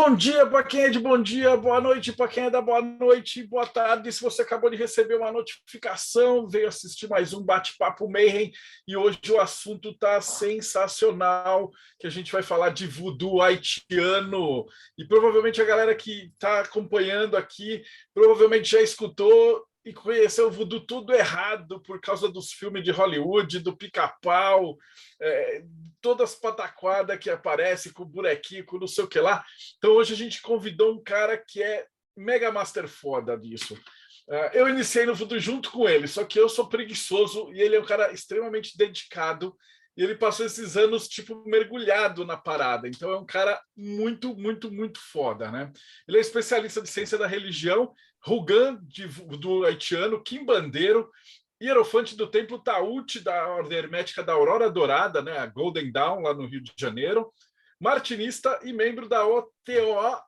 Bom dia para quem é de bom dia, boa noite para quem é da boa noite, boa tarde. Se você acabou de receber uma notificação, veio assistir mais um Bate-Papo Mayhem e hoje o assunto está sensacional, que a gente vai falar de voodoo haitiano. E provavelmente a galera que está acompanhando aqui provavelmente já escutou e conheceu o voodoo tudo errado por causa dos filmes de Hollywood, do Pica-Pau, todas as pataquadas que aparecem com bonequinho, com não sei o que lá. Então hoje a gente convidou um cara que é mega master foda disso. Eu iniciei no voodoo junto com ele, só que eu sou preguiçoso e ele é um cara extremamente dedicado e ele passou esses anos tipo mergulhado na parada. Então é um cara muito, muito, muito foda, né? Ele é especialista de ciência da religião, Rugan do haitiano, quimbandeiro, hierofante do Templo Taúte da Ordem Hermética da Aurora Dourada, né, a Golden Dawn, lá no Rio de Janeiro, martinista e membro da OTOA.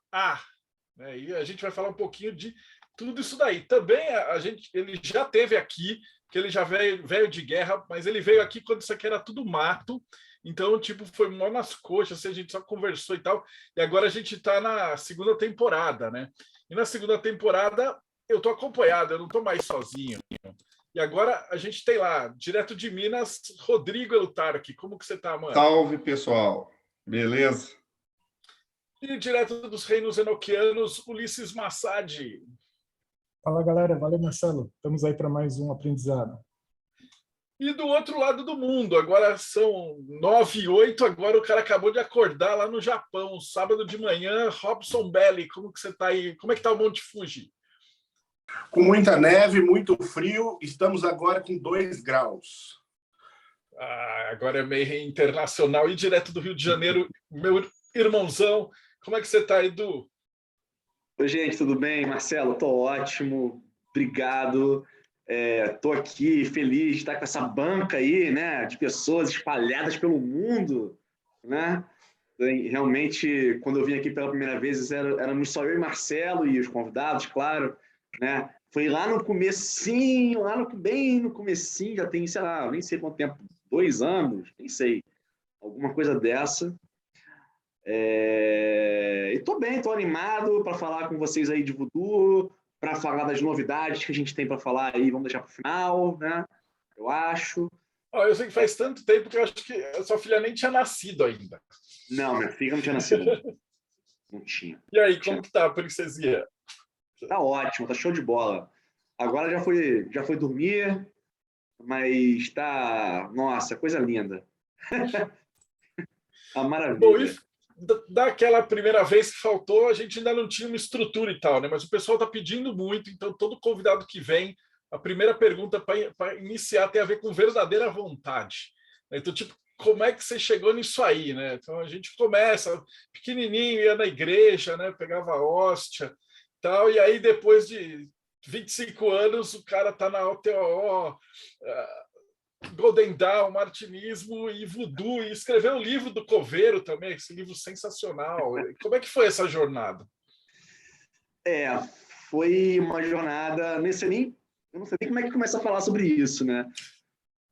Né, e a gente vai falar um pouquinho de tudo isso daí. Também ele já teve aqui, que ele já veio de guerra, mas ele veio aqui quando isso aqui era tudo mato. Então, tipo, foi mó nas coxas, assim, a gente só conversou e tal. E agora a gente está na segunda temporada, né? E na segunda temporada eu estou acompanhado, eu não estou mais sozinho. E agora a gente tem lá, direto de Minas, Rodrigo Elutarque. Como que você está, mano? Salve, pessoal. Beleza? E direto dos reinos enoquianos, Ulisses Massad. Fala, galera. Valeu, Marcelo. Estamos aí para mais um aprendizado. E do outro lado do mundo, agora são 9h08, agora o cara acabou de acordar lá no Japão, sábado de manhã, Robson Belli, como que você está aí? Como é que está o Monte Fuji? Com muita neve, muito frio, estamos agora com 2 graus. Agora é meio internacional e direto do Rio de Janeiro, meu irmãozão, como é que você está, Edu? Oi, gente, tudo bem? Marcelo, tô ótimo, obrigado. Tô aqui feliz de estar com essa banca aí, né, de pessoas espalhadas pelo mundo, né? Realmente, quando eu vim aqui pela primeira vez, éramos só eu e Marcelo e os convidados, claro, né? Foi lá no comecinho, bem no comecinho, já tem, sei lá, nem sei quanto tempo, 2 anos, nem sei, alguma coisa dessa. E tô bem, tô animado para falar com vocês aí de voodoo, para falar das novidades que a gente tem para falar aí, vamos deixar para o final, né? Eu acho. Eu sei que faz tanto tempo que eu acho que a sua filha nem tinha nascido ainda. Não, minha filha não tinha nascido. Não tinha. E aí, como que tá a princesinha? Tá ótimo, tá show de bola. Agora já foi dormir, mas tá, nossa, coisa linda. A maravilha. Bom, e daquela primeira vez que faltou, a gente ainda não tinha uma estrutura e tal, né? Mas o pessoal está pedindo muito, então todo convidado que vem, a primeira pergunta para iniciar tem a ver com verdadeira vontade. Então, tipo, como é que você chegou nisso aí, né? Então a gente começa pequenininho, ia na igreja, né? Pegava a hóstia, tal, e aí depois de 25 anos o cara tá na OTO, Golden Dawn, martinismo e voodoo, e escreveu um livro do Coveiro também, esse livro sensacional. Como é que foi essa jornada? Foi uma jornada, eu não sei nem como é que começa a falar sobre isso, né?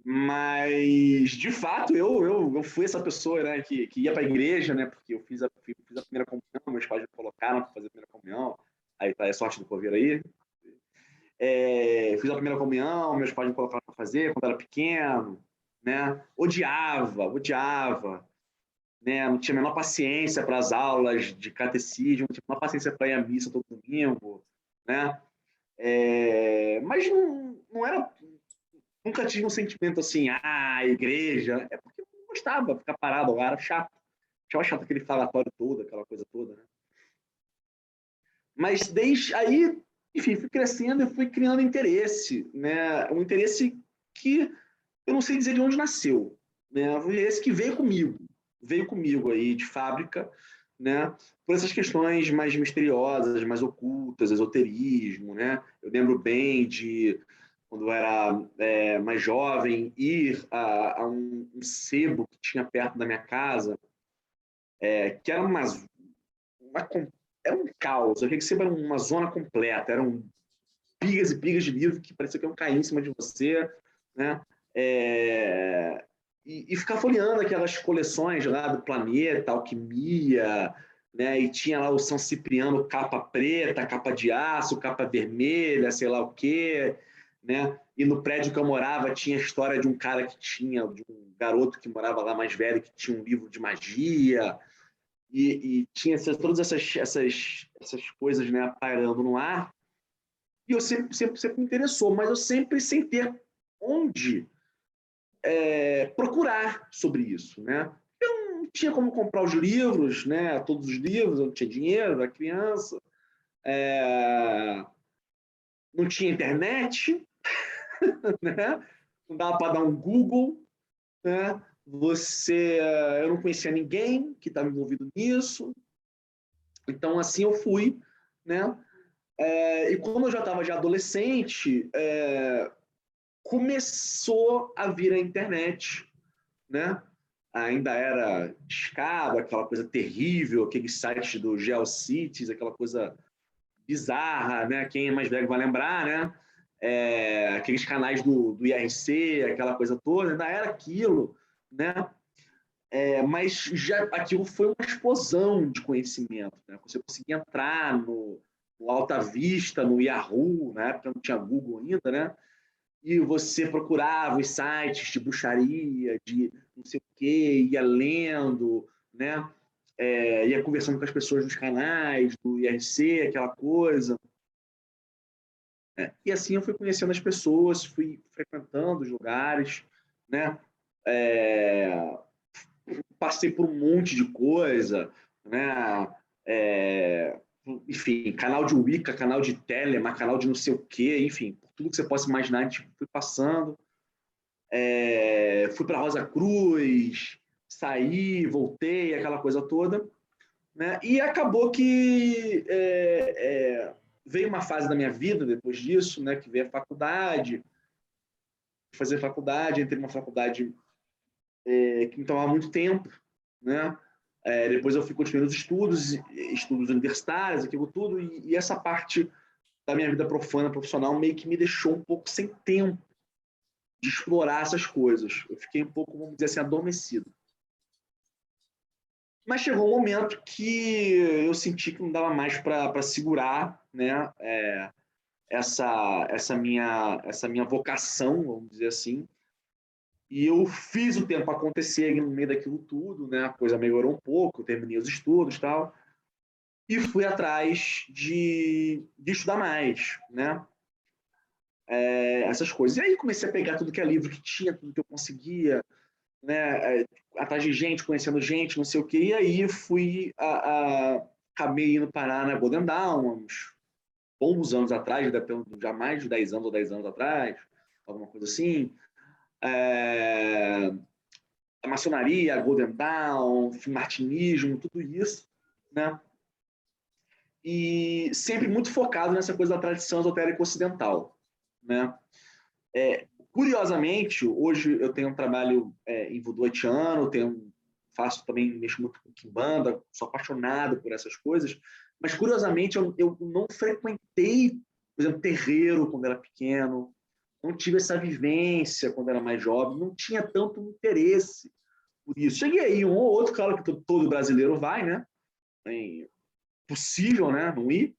Mas, de fato, eu fui essa pessoa, né, que ia para a igreja, né, porque eu fiz a primeira comunhão, meus pais me colocaram para fazer a primeira comunhão, aí tá a sorte do Coveiro aí. Fiz a primeira comunhão, meus pais me colocaram para fazer quando eu era pequeno, né? Odiava, né? Não tinha a menor paciência para as aulas de catecismo, não tinha a menor paciência para ir à missa todo domingo, né? Mas não era, nunca tive um sentimento assim, igreja, é porque eu não gostava de ficar parado lá, era chato. Achava chato aquele falatório todo, aquela coisa toda, né? Mas desde aí, enfim, fui crescendo e fui criando interesse, né? Um interesse que eu não sei dizer de onde nasceu, né? Um interesse que veio comigo aí de fábrica, né? Por essas questões mais misteriosas, mais ocultas, esoterismo, né? Eu lembro bem de, quando eu era mais jovem, ir a um sebo que tinha perto da minha casa, que era era um caos. Eu recebo uma zona completa, eram pilhas e pilhas de livro que parecia que iam cair em cima de você, né? E ficar folheando aquelas coleções lá do Planeta, Alquimia, né? E tinha lá o São Cipriano, capa preta, capa de aço, capa vermelha, sei lá o quê, né? E no prédio que eu morava tinha a história de um cara de um garoto que morava lá mais velho, que tinha um livro de magia, e tinha todas essas coisas, né, pairando no ar. E eu sempre me interessou, mas eu sempre sem ter onde procurar sobre isso, né? Eu não tinha como comprar os livros, né? Todos os livros, eu não tinha dinheiro, era criança, não tinha internet, né? Não dava para dar um Google, né? Eu não conhecia ninguém que estava envolvido nisso, então assim eu fui, né? E quando eu já estava adolescente, começou a vir a internet, né? Ainda era discada, aquela coisa terrível, aqueles sites do GeoCities, aquela coisa bizarra, né? Quem é mais velho vai lembrar, né? Aqueles canais do IRC, aquela coisa toda, ainda era aquilo, né? Mas já aquilo foi uma explosão de conhecimento, né? Você conseguia entrar no Alta Vista, no Yahoo, na época não tinha Google ainda, né? E você procurava os sites de bruxaria, de não sei o quê, ia lendo, né? Ia conversando com as pessoas nos canais, do IRC, aquela coisa. E assim eu fui conhecendo as pessoas, fui frequentando os lugares, né? Passei por um monte de coisa, né? Enfim, canal de Wicca, canal de Telema, canal de não sei o quê, enfim, por tudo que você possa imaginar, a gente foi passando. Fui para Rosa Cruz, saí, voltei, aquela coisa toda, né? E acabou que veio uma fase da minha vida depois disso, né? Que veio a faculdade, fazer faculdade, entrei numa faculdade que me tomava muito tempo, né? Depois eu fui continuando os estudos universitários, aquilo tudo, e essa parte da minha vida profana, profissional, meio que me deixou um pouco sem tempo de explorar essas coisas. Eu fiquei um pouco, vamos dizer assim, adormecido. Mas chegou um momento que eu senti que não dava mais para segurar, né? Essa minha vocação, vamos dizer assim. E eu fiz o tempo acontecer no meio daquilo tudo, né? A coisa melhorou um pouco, eu terminei os estudos e tal, e fui atrás de estudar mais, né? Essas coisas. E aí comecei a pegar tudo que é livro que tinha, tudo que eu conseguia, né? Atrás de gente, conhecendo gente, não sei o quê. E aí acabei indo parar na Golden Dawn, uns bons anos atrás, já mais de 10 anos ou 10 anos atrás, alguma coisa assim. A maçonaria, a Golden Dawn, martinismo, tudo isso, né? E sempre muito focado nessa coisa da tradição esotérica ocidental, né? Curiosamente, hoje eu tenho um trabalho em voodoo haitiano, faço também, mexo muito com quimbanda, sou apaixonado por essas coisas, mas curiosamente eu não frequentei, por exemplo, terreiro quando era pequeno, não tive essa vivência quando era mais jovem, não tinha tanto interesse por isso. Cheguei aí, um ou outro, claro que todo brasileiro vai, né? É possível, né? Não ir,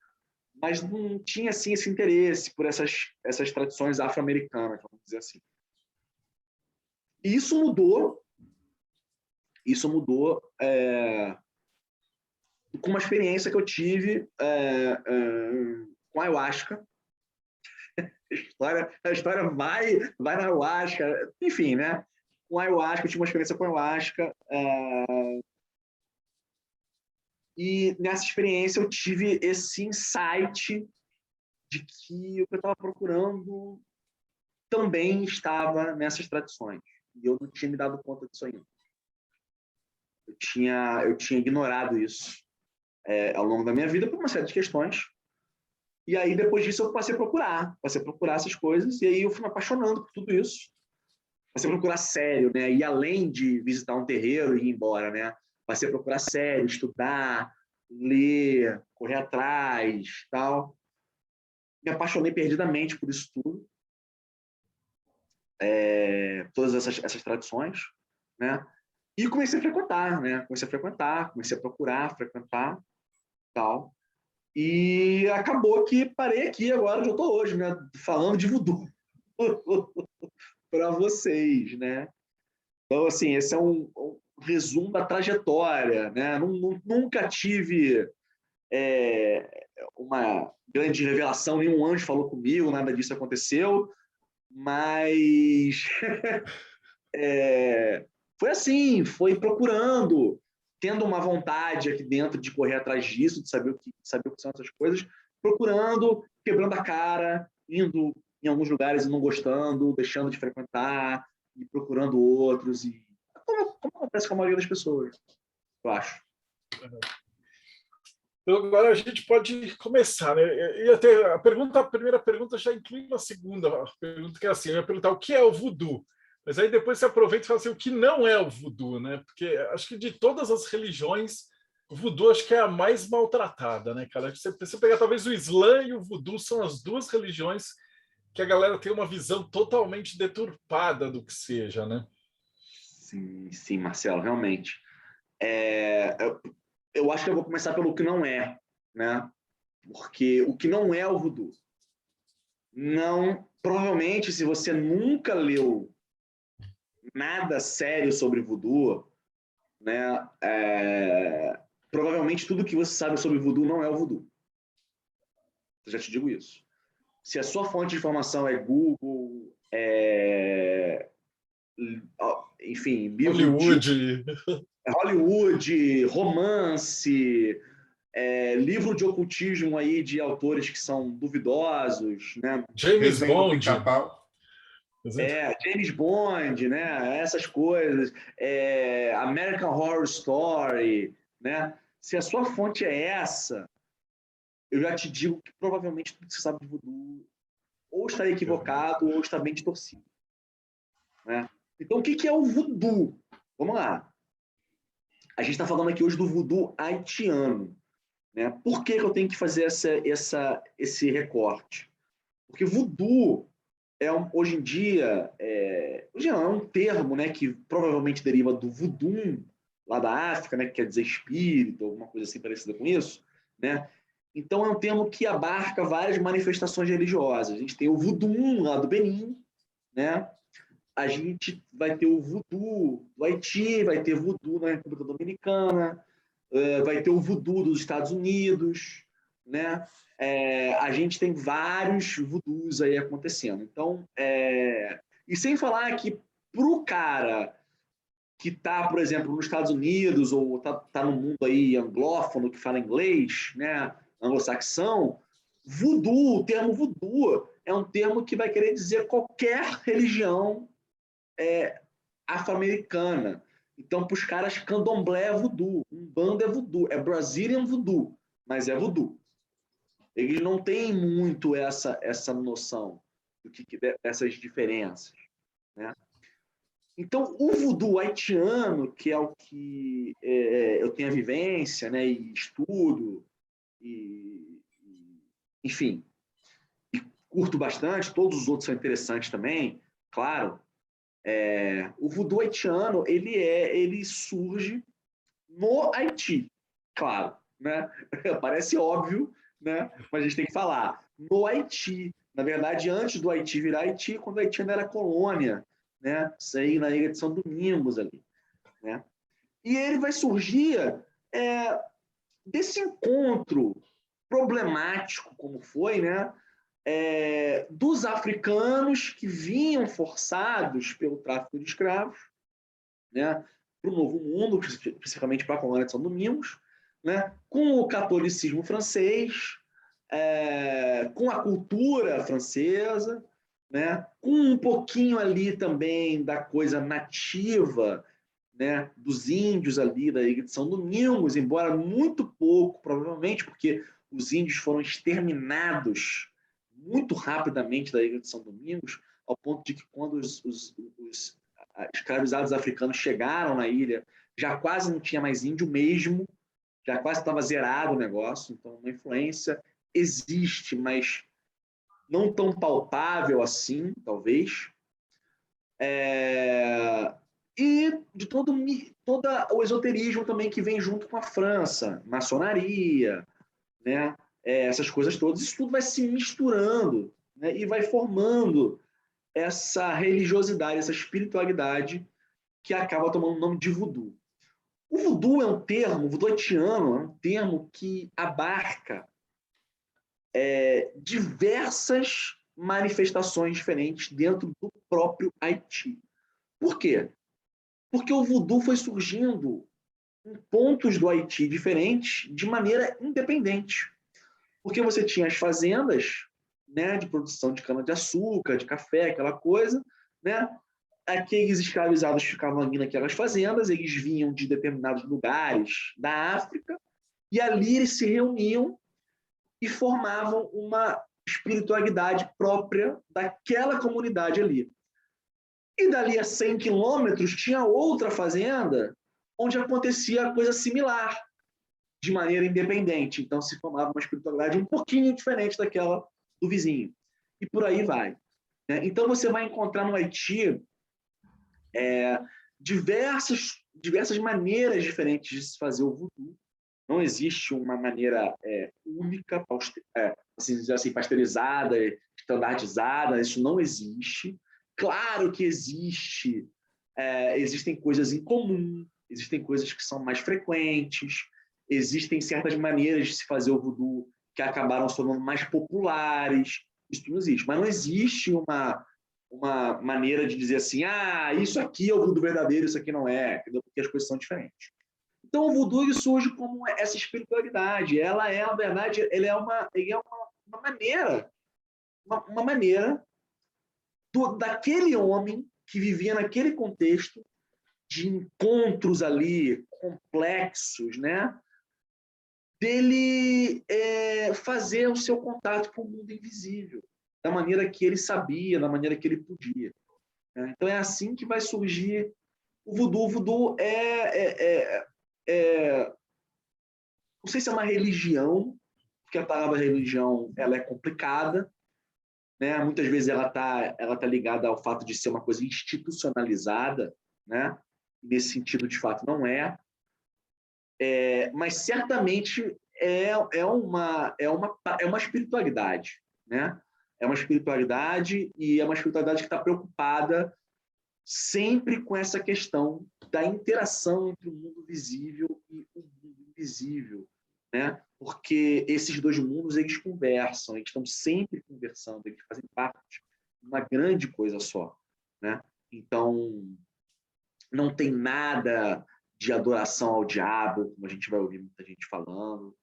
mas não tinha assim esse interesse por essas tradições afro-americanas, vamos dizer assim. E isso mudou com uma experiência que eu tive com a ayahuasca. A história vai na ayahuasca, enfim, né? Com a ayahuasca, eu tive uma experiência com a ayahuasca. E nessa experiência eu tive esse insight de que o que eu estava procurando também estava nessas tradições. E eu não tinha me dado conta disso ainda. Eu tinha ignorado isso ao longo da minha vida por uma série de questões. E aí, depois disso, eu passei a procurar essas coisas. E aí eu fui me apaixonando por tudo isso. Passei a procurar sério, né? E além de visitar um terreiro e ir embora, né? Passei a procurar sério, estudar, ler, correr atrás, tal. Me apaixonei perdidamente por isso tudo. Todas essas tradições, né? E comecei a frequentar, né? Comecei a procurar, frequentar, tal. E acabou que parei aqui agora onde eu estou hoje, né? Falando de voodoo para vocês, né? Então, assim, esse é um resumo da trajetória, né? Nunca tive uma grande revelação, nenhum anjo falou comigo, nada disso aconteceu, mas foi assim, foi procurando, tendo uma vontade aqui dentro de correr atrás disso, de saber o que são essas coisas, procurando, quebrando a cara, indo em alguns lugares e não gostando, deixando de frequentar, e procurando outros, e como acontece com a maioria das pessoas, eu acho. Então, agora a gente pode começar, né? E até a primeira pergunta já inclui uma segunda pergunta, que é assim, eu ia perguntar o que é o voodoo, mas aí depois você aproveita e fala assim, o que não é o voodoo, né? Porque acho que de todas as religiões, o voodoo acho que é a mais maltratada, né, cara? Você pegar talvez o Islã e o voodoo são as duas religiões que a galera tem uma visão totalmente deturpada do que seja, né? Sim, Marcelo, realmente. Eu acho que eu vou começar pelo que não é, né? Porque o que não é o voodoo. Não, provavelmente, se você nunca leu nada sério sobre voodoo, né? Provavelmente tudo que você sabe sobre voodoo não é o voodoo. Eu já te digo isso. Se a sua fonte de informação é Google, enfim, livro de Hollywood, romance, livro de ocultismo aí de autores que são duvidosos, né? James Desenho do Bond. Pica-Pau. James Bond, né? Essas coisas, American Horror Story, né? Se a sua fonte é essa, eu já te digo que provavelmente tudo que você sabe de voodoo ou está equivocado ou está bem distorcido, né? Então, o que é o voodoo? Vamos lá. A gente está falando aqui hoje do voodoo haitiano, né? Por que eu tenho que fazer esse recorte? Porque voodoo hoje em dia é um termo, né, que provavelmente deriva do voodoo, lá da África, né, que quer dizer espírito, alguma coisa assim parecida com isso, né? Então é um termo que abarca várias manifestações religiosas. A gente tem o voodoo lá do Benin, né? A gente vai ter o voodoo do Haiti, vai ter voodoo na República Dominicana, vai ter o voodoo dos Estados Unidos, né? A gente tem vários voodoos aí acontecendo. Então, e sem falar que para o cara que está, por exemplo, nos Estados Unidos ou está no mundo aí anglófono que fala inglês, né, anglo-saxão, voodoo, o termo voodoo é um termo que vai querer dizer qualquer religião afro-americana. Então, para os caras, candomblé é voodoo, umbanda é voodoo, é Brazilian voodoo, mas é voodoo. Eles não têm muito essa noção dessas diferenças, né? Então, o voodoo haitiano, que é o que eu tenho a vivência, né, e estudo, enfim, e curto bastante, todos os outros são interessantes também, claro. O voodoo haitiano, ele surge no Haiti, claro, né? Parece óbvio, né? Mas a gente tem que falar. No Haiti, na verdade, antes do Haiti virar Haiti, quando o Haiti ainda era colônia, né? Isso aí na Ilha de São Domingos ali, né? E ele vai surgir desse encontro problemático, como foi, né? Dos africanos que vinham forçados pelo tráfico de escravos, né, para o Novo Mundo, especificamente para a colônia de São Domingos, né, com o catolicismo francês, com a cultura francesa, né, com um pouquinho ali também da coisa nativa, né, dos índios ali da Ilha de São Domingos, embora muito pouco, provavelmente, porque os índios foram exterminados muito rapidamente da Ilha de São Domingos, ao ponto de que quando os escravizados africanos chegaram na ilha, já quase não tinha mais índio mesmo, já quase estava zerado o negócio, então uma influência existe, mas não tão palpável assim, talvez. e de todo o esoterismo também que vem junto com a França, maçonaria, né? Essas coisas todas, isso tudo vai se misturando, né? E vai formando essa religiosidade, essa espiritualidade que acaba tomando o nome de voodoo. O voodoo é um termo, o voodoo haitiano é um termo que abarca diversas manifestações diferentes dentro do próprio Haiti. Por quê? Porque o voodoo foi surgindo em pontos do Haiti diferentes de maneira independente. Porque você tinha as fazendas, né, de produção de cana-de-açúcar, de café, aquela coisa, né? Aqueles escravizados ficavam ali naquelas fazendas, eles vinham de determinados lugares da África, e ali eles se reuniam e formavam uma espiritualidade própria daquela comunidade ali. E dali a 100 quilômetros tinha outra fazenda onde acontecia coisa similar, de maneira independente. Então se formava uma espiritualidade um pouquinho diferente daquela do vizinho. E por aí vai. Então você vai encontrar no Haiti diversas maneiras diferentes de se fazer o voodoo. Não existe uma maneira única, assim, pasteurizada, standardizada, isso não existe. Claro que existem coisas em comum, existem coisas que são mais frequentes, existem certas maneiras de se fazer o voodoo que acabaram se tornando mais populares, isso não existe. Mas não existe uma maneira de dizer assim, isso aqui é o voodoo verdadeiro, isso aqui não é, entendeu? Porque as coisas são diferentes. Então, o voodoo ele surge como essa espiritualidade. Ela é, na verdade, ele é uma maneira daquele homem que vivia naquele contexto de encontros ali complexos, né? Dele fazer o seu contato com o mundo invisível, da maneira que ele sabia, da maneira que ele podia. Né? Então, é assim que vai surgir o voodoo. O voodoo não sei se é uma religião, porque a palavra religião ela é complicada, né? Muitas vezes ela tá ligada ao fato de ser uma coisa institucionalizada, né? Nesse sentido, de fato, não é. Mas certamente é uma espiritualidade, né? É uma espiritualidade e é uma espiritualidade que está preocupada sempre com essa questão da interação entre o mundo visível e o mundo invisível, né? Porque esses dois mundos eles conversam, eles estão sempre conversando, eles fazem parte de uma grande coisa só, né? Então não tem nada de adoração ao diabo, como a gente vai ouvir muita gente falando,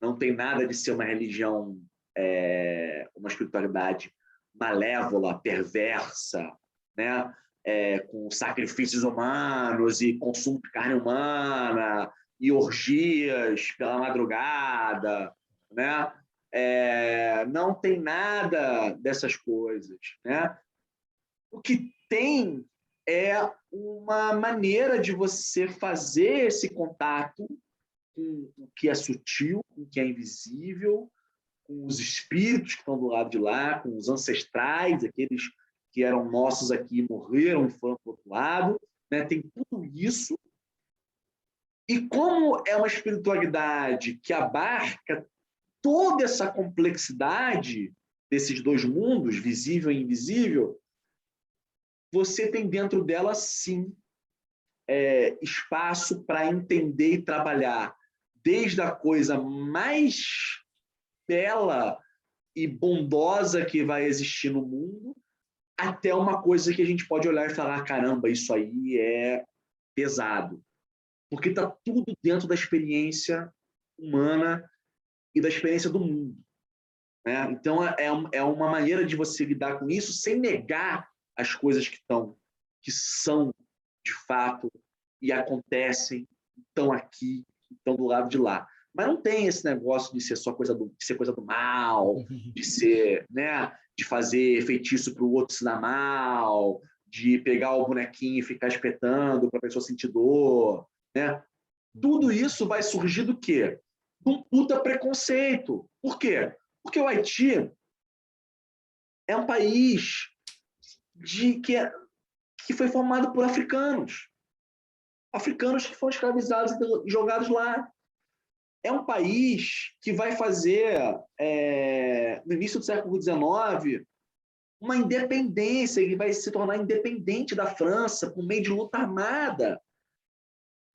não tem nada de ser uma religião, uma espiritualidade malévola, perversa, né? Com sacrifícios humanos e consumo de carne humana e orgias pela madrugada, né? Não tem nada dessas coisas, né? O que tem é uma maneira de você fazer esse contato com o que é sutil, com o que é invisível, com os espíritos que estão do lado de lá, com os ancestrais, aqueles que eram nossos aqui e morreram e foram para o outro lado, né? Tem tudo isso. E como é uma espiritualidade que abarca toda essa complexidade desses dois mundos, visível e invisível, você tem dentro dela, sim, espaço para entender e trabalhar desde a coisa mais bela e bondosa que vai existir no mundo, até uma coisa que a gente pode olhar e falar, caramba, isso aí é pesado. Porque está tudo dentro da experiência humana e da experiência do mundo. Né? Então, é uma maneira de você lidar com isso sem negar as coisas que são, de fato, e acontecem, estão aqui, estão do lado de lá. Mas não tem esse negócio de ser só coisa do mal, de ser, né, de fazer feitiço para o outro se dar mal, de pegar o bonequinho e ficar espetando para a pessoa sentir dor, né? Tudo isso vai surgir do quê? De um puta preconceito. Por quê? Porque o Haiti é um país que foi formado por africanos. africanos que foram escravizados e jogados lá. É um país que vai fazer, no início do século XIX, uma independência, ele vai se tornar independente da França por meio de luta armada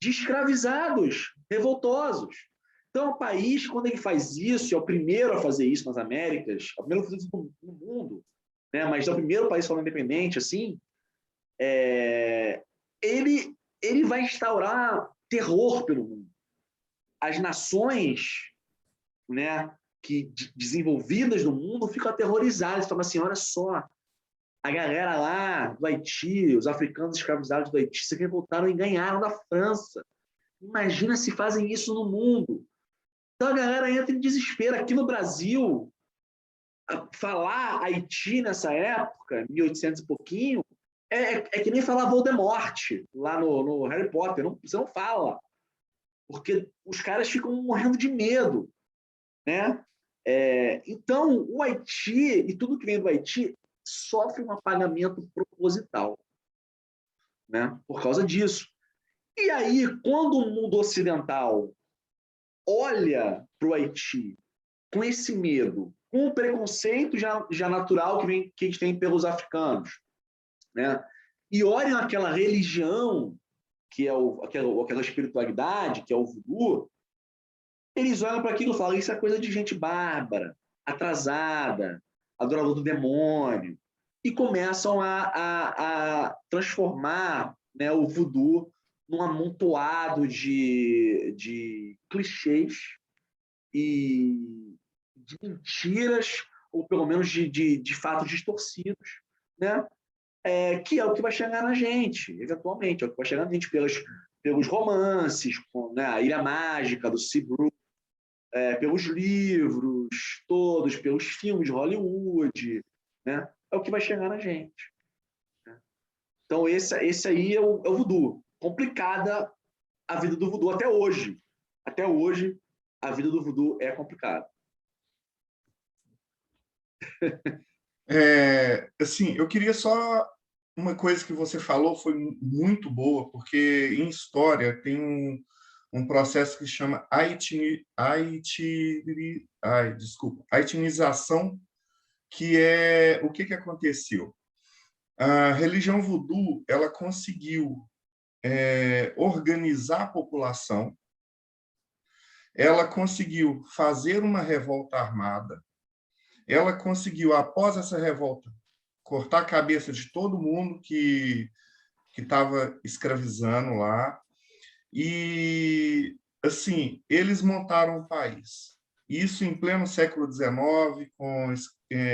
de escravizados revoltosos. Então, é um país, quando ele faz isso, é o primeiro a fazer isso nas Américas, é o primeiro a fazer isso no mundo, né? Mas é o primeiro país falando independente, assim, ele vai instaurar terror pelo mundo. As nações, né, desenvolvidas no mundo ficam aterrorizadas, falam assim, olha só, a galera lá do Haiti, os africanos escravizados do Haiti, se revoltaram e ganharam da França. Imagina se fazem isso no mundo. Então a galera entra em desespero. Aqui no Brasil, falar Haiti nessa época, 1800 e pouquinho, é que nem falar Voldemort lá no Harry Potter. Você não fala, porque os caras ficam morrendo de medo, né? Então, o Haiti e tudo que vem do Haiti sofre um apagamento proposital, né? Por causa disso. E aí, quando o mundo ocidental olha para o Haiti com esse medo, com o preconceito já natural que a gente tem pelos africanos, né? E olham aquela religião, que é aquela espiritualidade, que é o voodoo, eles olham para aquilo e falam, isso é coisa de gente bárbara, atrasada, adorador do demônio, e começam a transformar, né, o voodoo num amontoado de clichês e de mentiras, ou pelo menos de fatos distorcidos, né? Que é o que vai chegar na gente, eventualmente, é o que vai chegar na gente pelos romances, né? A Ilha Mágica, do Seabrook, pelos livros todos, pelos filmes de Hollywood, né? É o que vai chegar na gente. Né? Então, esse aí é o voodoo. Complicada a vida do voodoo até hoje. Até hoje, a vida do voodoo é complicada. Assim, eu queria só... Uma coisa que você falou foi muito boa, porque em história tem um processo que chama haitianização, que é o que aconteceu. A religião voodoo ela conseguiu organizar a população, ela conseguiu fazer uma revolta armada, ela conseguiu, após essa revolta, cortar a cabeça de todo mundo que estava escravizando lá. E, assim, eles montaram um país. Isso em pleno século XIX, com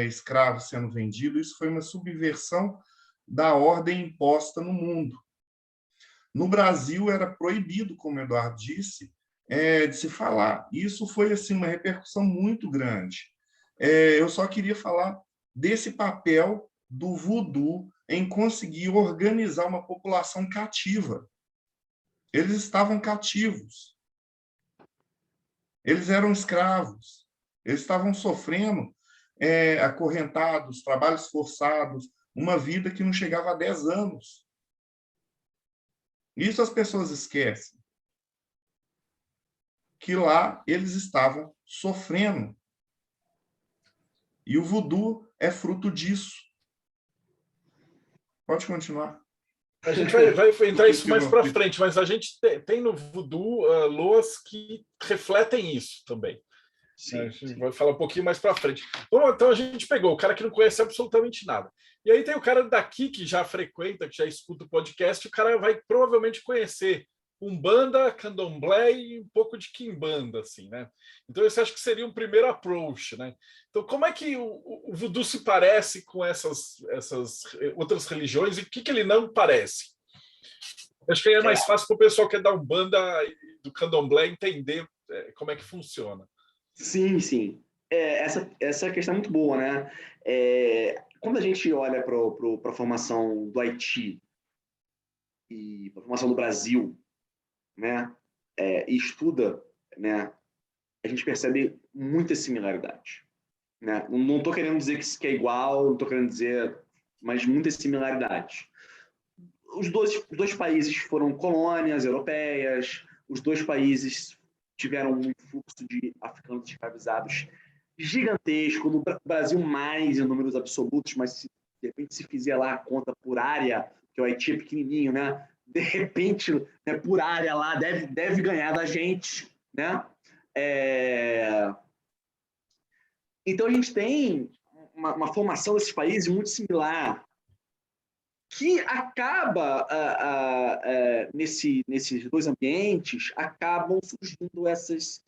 escravos sendo vendidos. Isso foi uma subversão da ordem imposta no mundo. No Brasil, era proibido, como o Eduardo disse, de se falar. Isso foi assim, uma repercussão muito grande. Eu só queria falar desse papel do voodoo em conseguir organizar uma população cativa. Eles estavam cativos. Eles eram escravos. Eles estavam sofrendo acorrentados, trabalhos forçados, uma vida que não chegava a 10 anos. Isso as pessoas esquecem. Que lá eles estavam sofrendo. E o voodoo é fruto disso. Pode continuar. A gente vai entrar isso mais para frente, mas a gente tem no voodoo loas que refletem isso também. Sim, a gente vai falar um pouquinho mais para frente. Bom, então a gente pegou o cara que não conhece absolutamente nada. E aí tem o cara daqui que já frequenta, que já escuta o podcast, o cara vai provavelmente conhecer Umbanda, Candomblé e um pouco de Quimbanda, assim, né? Então esse acho que seria um primeiro approach, né? Então como é que o voodoo se parece com essas outras religiões e o que ele não parece? Acho que aí é mais fácil para o pessoal que é da Umbanda e do Candomblé entender como é que funciona. Sim, sim. Essa questão é muito boa, né? Quando a gente olha para a formação do Haiti e para a formação do Brasil, né? E estuda, né? A gente percebe muitas similaridades, né? Não estou querendo dizer que é igual, não estou querendo dizer, mas muitas similaridades. os dois países foram colônias europeias, os dois países tiveram um fluxo de africanos escravizados gigantesco, no Brasil mais em números absolutos, mas se, de repente se fizer lá a conta por área, que o Haiti é pequenininho, né? De repente, né, por área lá, deve ganhar da gente, né? Então a gente tem uma formação desses países muito similar, que acaba, nesses dois ambientes, acabam surgindo essas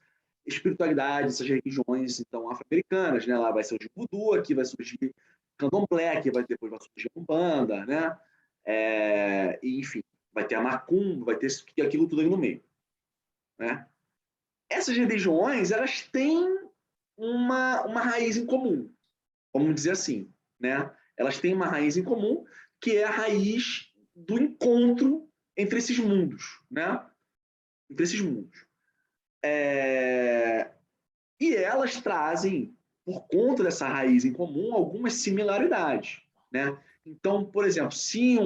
espiritualidades, essas religiões, então, afro-americanas, né? Lá vai surgir o voodoo, aqui vai surgir candomblé, aqui depois vai surgir a umbanda, né? E, enfim, vai ter a macumba, vai ter aquilo tudo aí no meio, né? Essas religiões, elas têm uma raiz em comum, vamos dizer assim, né? Elas têm uma raiz em comum, que é a raiz do encontro entre esses mundos, né? Entre esses mundos. E elas trazem, por conta dessa raiz em comum, algumas similaridades, né? Então, por exemplo, se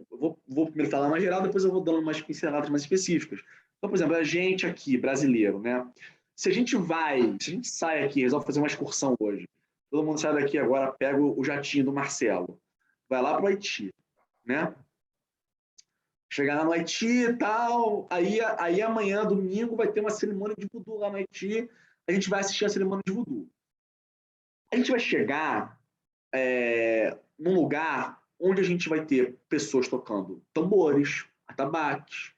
vou primeiro falar mais geral, depois eu vou dando umas pinceladas mais específicas. Então, por exemplo, a gente aqui, brasileiro, né? Se a gente sai aqui, resolve fazer uma excursão hoje, todo mundo sai daqui agora, pega o jatinho do Marcelo, vai lá para o Haiti, né? Chegar lá no Haiti e tal, aí amanhã, domingo, vai ter uma cerimônia de voodoo lá no Haiti, a gente vai assistir a cerimônia de voodoo. A gente vai chegar num lugar onde a gente vai ter pessoas tocando tambores, atabaques,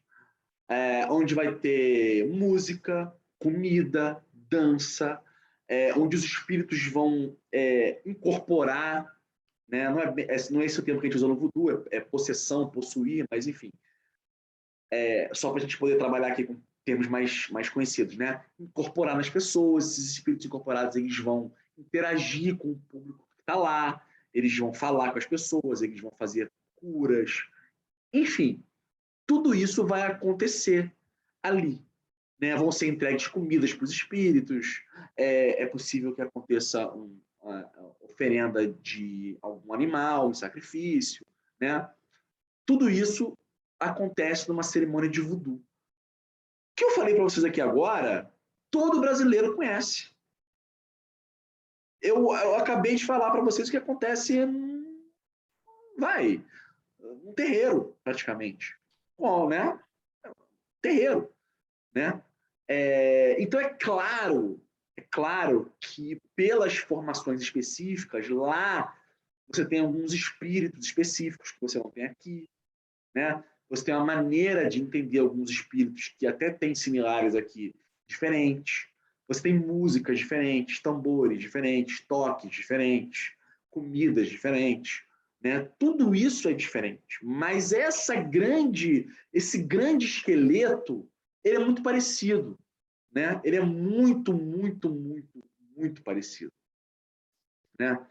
onde vai ter música, comida, dança, onde os espíritos vão incorporar, né? Não é esse o termo que a gente usa no voodoo, é possessão, possuir, mas enfim. Só para a gente poder trabalhar aqui com termos mais conhecidos, né? Incorporar nas pessoas, esses espíritos incorporados, eles vão interagir com o público que está lá, eles vão falar com as pessoas, eles vão fazer curas, enfim, tudo isso vai acontecer ali, né? Vão ser entregues comidas para os espíritos, é possível que aconteça uma oferenda de algum animal, um sacrifício, né? Tudo isso acontece numa cerimônia de voodoo. O que eu falei para vocês aqui agora, todo brasileiro conhece. Eu acabei de falar para vocês o que acontece num terreiro, praticamente. Bom, né? Terreiro, né? Então é claro que pelas formações específicas, lá você tem alguns espíritos específicos que você não tem aqui, né? Você tem uma maneira de entender alguns espíritos que até tem similares aqui, diferentes. Você tem músicas diferentes, tambores diferentes, toques diferentes, comidas diferentes, né? Tudo isso é diferente. Mas esse grande esqueleto, ele é muito parecido, né? Ele é muito, muito, muito, muito parecido, né?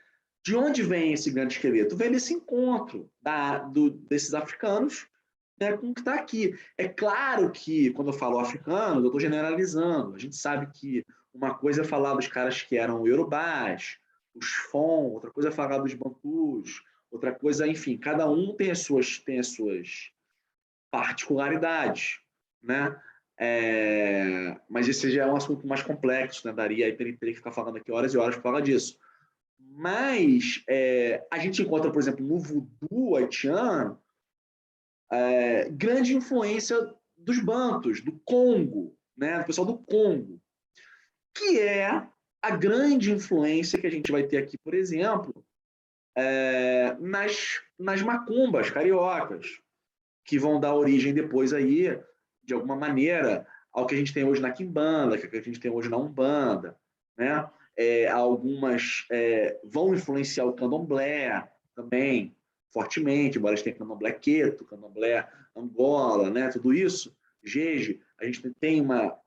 De onde vem esse grande esqueleto? Vem desse encontro desses africanos, né, com o que está aqui. É claro que, quando eu falo africano, eu estou generalizando. A gente sabe que uma coisa é falar dos caras que eram iorubás, os Fon, outra coisa é falar dos bantus, outra coisa, enfim, cada um tem as suas particularidades, né? Mas esse já é um assunto mais complexo, né? Teria que ficar falando aqui horas e horas para falar disso. Mas a gente encontra, por exemplo, no voodoo haitiano, grande influência dos bantus, do Congo, né? Do pessoal do Congo, que é a grande influência que a gente vai ter aqui, por exemplo, nas macumbas cariocas, que vão dar origem depois aí, de alguma maneira, ao que a gente tem hoje na quimbanda, que a gente tem hoje na umbanda, né? Algumas vão influenciar o candomblé também, fortemente, embora a gente tenha candomblé queto, candomblé Angola, né? Tudo isso, jeje, a gente tem uma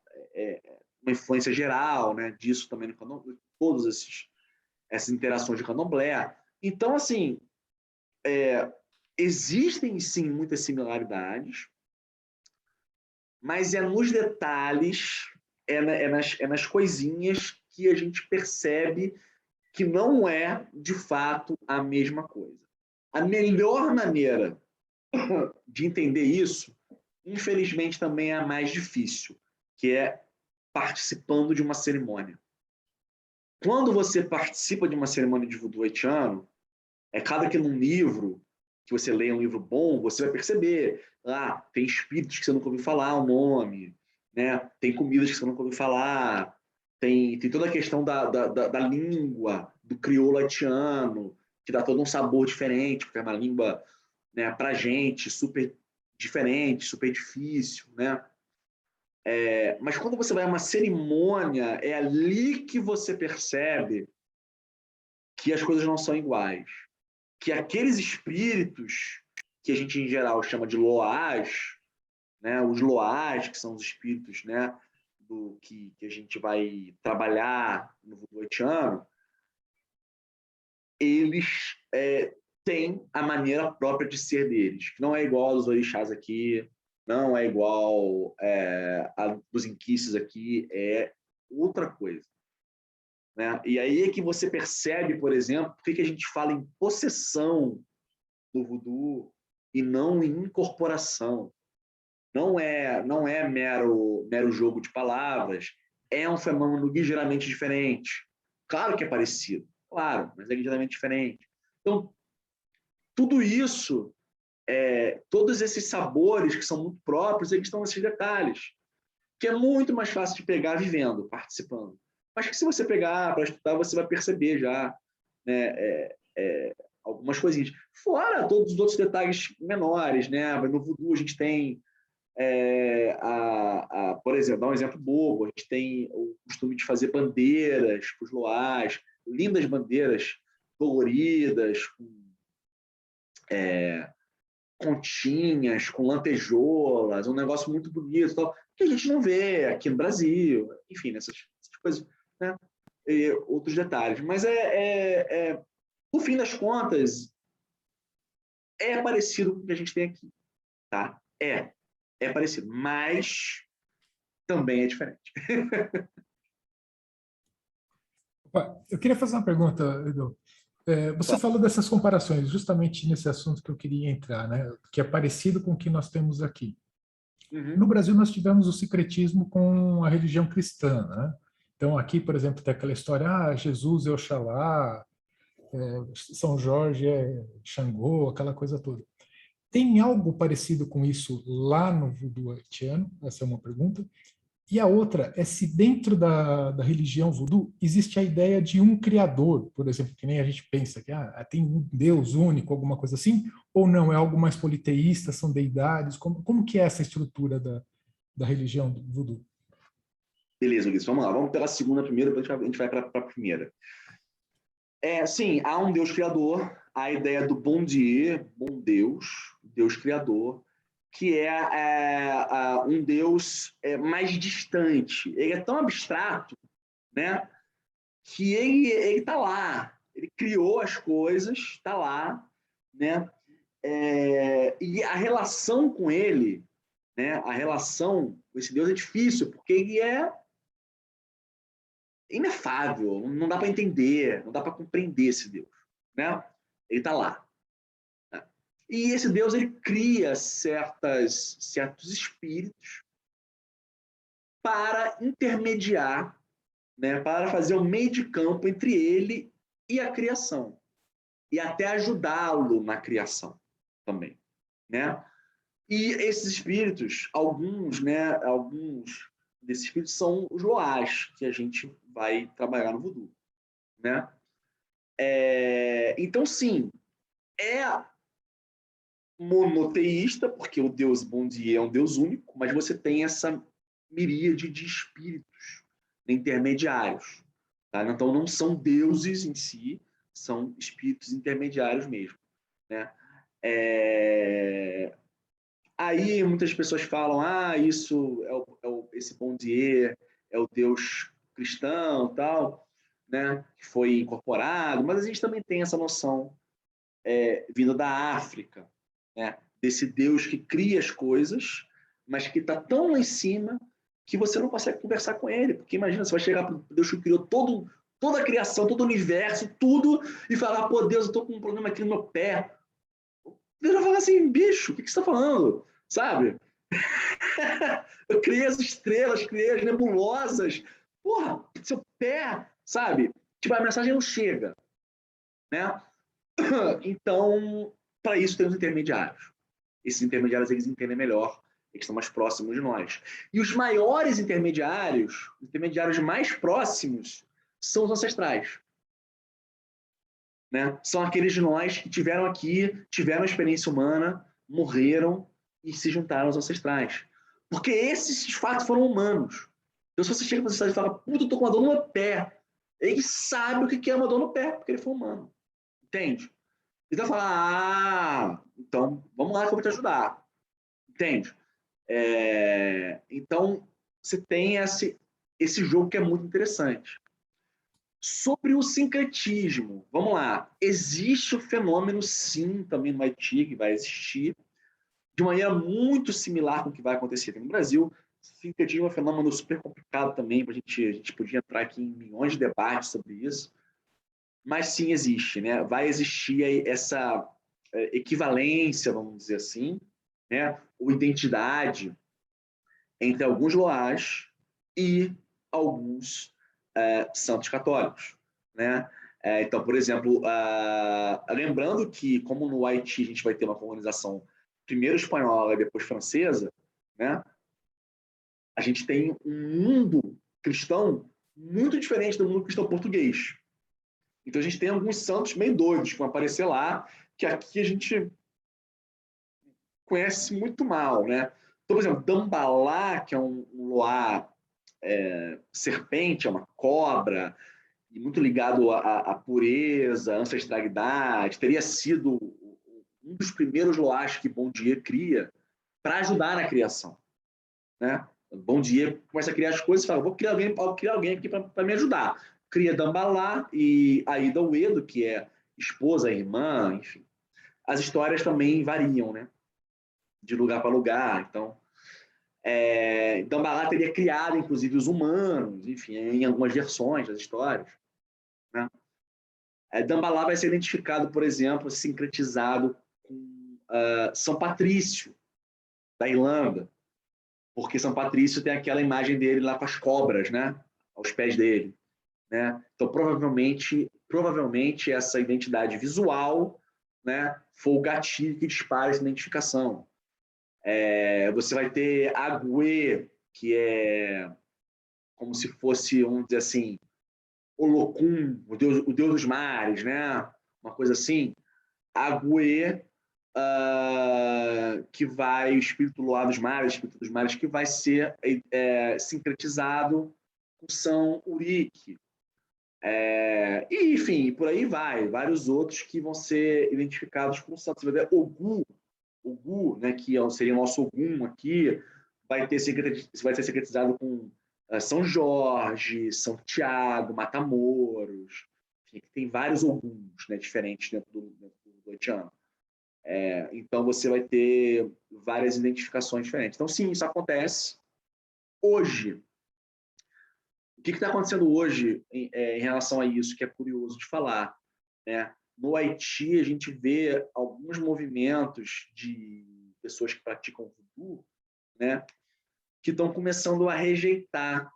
influência geral, né? Disso também no candomblé, todas essas interações de candomblé. Então, assim, existem sim muitas similaridades, mas é nos detalhes, nas coisinhas que a gente percebe que não é, de fato, a mesma coisa. A melhor maneira de entender isso, infelizmente, também é a mais difícil, que é participando de uma cerimônia. Quando você participa de uma cerimônia de voodoo haitiano, é claro que num livro, que você lê um livro bom, você vai perceber, tem espíritos que você nunca ouviu falar o nome, né? Tem comidas que você nunca ouviu falar, tem toda a questão da língua, do crioulo haitiano, que dá todo um sabor diferente, porque é uma língua, né, para a gente super diferente, super difícil, né? Mas quando você vai a uma cerimônia, é ali que você percebe que as coisas não são iguais. Que aqueles espíritos, que a gente em geral chama de loás, né? Os loás, que são os espíritos, né, que a gente vai trabalhar no voodoo haitiano, eles têm a maneira própria de ser deles, que não é igual aos orixás aqui, não é igual a dos inquices aqui, é outra coisa. Né? E aí é que você percebe, por exemplo, por que a gente fala em possessão do voodoo e não em incorporação. Não é mero jogo de palavras, é um fenômeno ligeiramente diferente. Claro que é parecido, claro, mas é ligeiramente diferente. Então, tudo isso, todos esses sabores que são muito próprios, eles estão nesses detalhes, que é muito mais fácil de pegar vivendo, participando. Mas que se você pegar para estudar, você vai perceber já, né, algumas coisinhas. Fora todos os outros detalhes menores, né? No voodoo a gente tem, por exemplo, dá um exemplo bobo, a gente tem o costume de fazer bandeiras para os loás, lindas bandeiras coloridas, com continhas, com lantejoulas, um negócio muito bonito, tal, que a gente não vê aqui no Brasil, enfim, essas coisas, né? E outros detalhes. Mas no fim das contas, é parecido com o que a gente tem aqui, tá? É parecido, mas também é diferente. Eu queria fazer uma pergunta, Edu. Você falou dessas comparações, justamente nesse assunto que eu queria entrar, né? Que é parecido com o que nós temos aqui. Uhum. No Brasil, nós tivemos o sincretismo com a religião cristã, né? Então, aqui, por exemplo, tem aquela história, Jesus é Oxalá, São Jorge é Xangô, aquela coisa toda. Tem algo parecido com isso lá no voodoo haitiano? Essa é uma pergunta. E a outra é se dentro da religião voodoo existe a ideia de um criador, por exemplo, que nem a gente pensa que tem um Deus único, alguma coisa assim, ou não, é algo mais politeísta, são deidades, como que é essa estrutura da religião voodoo? Beleza, Ulisses, vamos lá. Vamos pela segunda primeiro, depois a gente vai para a primeira. Sim, há um Deus criador, a ideia do bom Dieu, bom Deus, Deus criador, que é um Deus mais distante. Ele é tão abstrato, né, que ele está lá. Ele criou as coisas, está lá, né? E a relação com ele, né, a relação com esse Deus é difícil, porque ele é inefável, não dá para entender, não dá para compreender esse Deus, né? Ele está lá. E esse Deus ele cria certos espíritos para intermediar, né, para fazer o meio de campo entre ele e a criação, e até ajudá-lo na criação também, né? E esses espíritos, alguns desses espíritos são os loás, que a gente vai trabalhar no voodoo, né? Então, sim, é monoteísta, porque o Deus bom dia é um Deus único, mas você tem essa miríade de espíritos intermediários. Tá? Então, não são deuses em si, são espíritos intermediários mesmo. Né? Aí muitas pessoas falam, isso esse bom dia é o Deus cristão, tal, né? Que foi incorporado, mas a gente também tem essa noção vinda da África, né? Desse Deus que cria as coisas, mas que está tão lá em cima que você não consegue conversar com ele, porque imagina, você vai chegar para Deus que criou toda a criação, todo o universo, tudo, e falar, pô, Deus, eu estou com um problema aqui no meu pé. Deus vai falar assim, bicho, o que você está falando? Sabe? Eu criei as estrelas, criei as nebulosas. Porra, seu pé, sabe? Tipo, a mensagem não chega, né? Então, para isso tem os intermediários. Esses intermediários, eles entendem melhor, eles estão mais próximos de nós. E os maiores intermediários mais próximos, são os ancestrais. Né? São aqueles de nós que tiveram aqui, tiveram a experiência humana, morreram e se juntaram aos ancestrais. Porque esses, de fato, foram humanos. Então, se você chega para os ancestrais e fala, puta, eu tô com uma dor no meu pé, ele sabe o que é uma dor no pé, porque ele foi humano. Entende? Então, fala, então, vamos lá que eu vou te ajudar. Entende? Então, você tem esse jogo que é muito interessante. Sobre o sincretismo, vamos lá. Existe o fenômeno, sim, também no Haiti, que vai existir, de maneira muito similar com o que vai acontecer aqui no Brasil. Sincretismo é um fenômeno super complicado também, a gente podia entrar aqui em milhões de debates sobre isso, mas sim existe, né? Vai existir essa equivalência, vamos dizer assim, né? Ou identidade entre alguns loás e alguns santos católicos, né? Então, por exemplo, lembrando que, como no Haiti a gente vai ter uma colonização primeiro espanhola e depois francesa, né? A gente tem um mundo cristão muito diferente do mundo cristão português. Então, a gente tem alguns santos meio doidos que vão aparecer lá, que aqui a gente conhece muito mal, né? Então, por exemplo, Dambalá, que é um loá serpente, é uma cobra, e muito ligado à pureza, à ancestralidade, teria sido um dos primeiros loás que Bondier cria para ajudar na criação, né? Bondier começa a criar as coisas e fala, vou criar alguém aqui para me ajudar. Cria Dambalá e Aida Uedo, que é esposa, irmã, enfim. As histórias também variam, né? De lugar para lugar. Então, Dambalá teria criado, inclusive, os humanos, enfim, em algumas versões das histórias. Né? Dambalá vai ser identificado, por exemplo, sincretizado com São Patrício, da Irlanda, porque São Patrício tem aquela imagem dele lá com as cobras, né? Aos pés dele. Né? Então, provavelmente essa identidade visual, né, foi o gatilho que dispara essa identificação. Você vai ter Agüe, que é como se fosse, vamos dizer assim, Olocum, o deus dos mares, né? Uma coisa assim. Agüe, que vai, o espírito luar dos mares, o espírito dos mares, que vai ser sincretizado com São Urique. E, enfim, por aí vai. Vários outros que vão ser identificados com santos. Você vai ver Ogu, né, que seria o nosso Ogum aqui, vai ser secretizado com São Jorge, São Tiago, Matamoros, enfim, tem vários Oguns, né, diferentes dentro do haitiano. Então, você vai ter várias identificações diferentes. Então, sim, isso acontece. Hoje, o que está acontecendo hoje em relação a isso, que é curioso de falar, né? No Haiti, a gente vê alguns movimentos de pessoas que praticam voodoo, né, que estão começando a rejeitar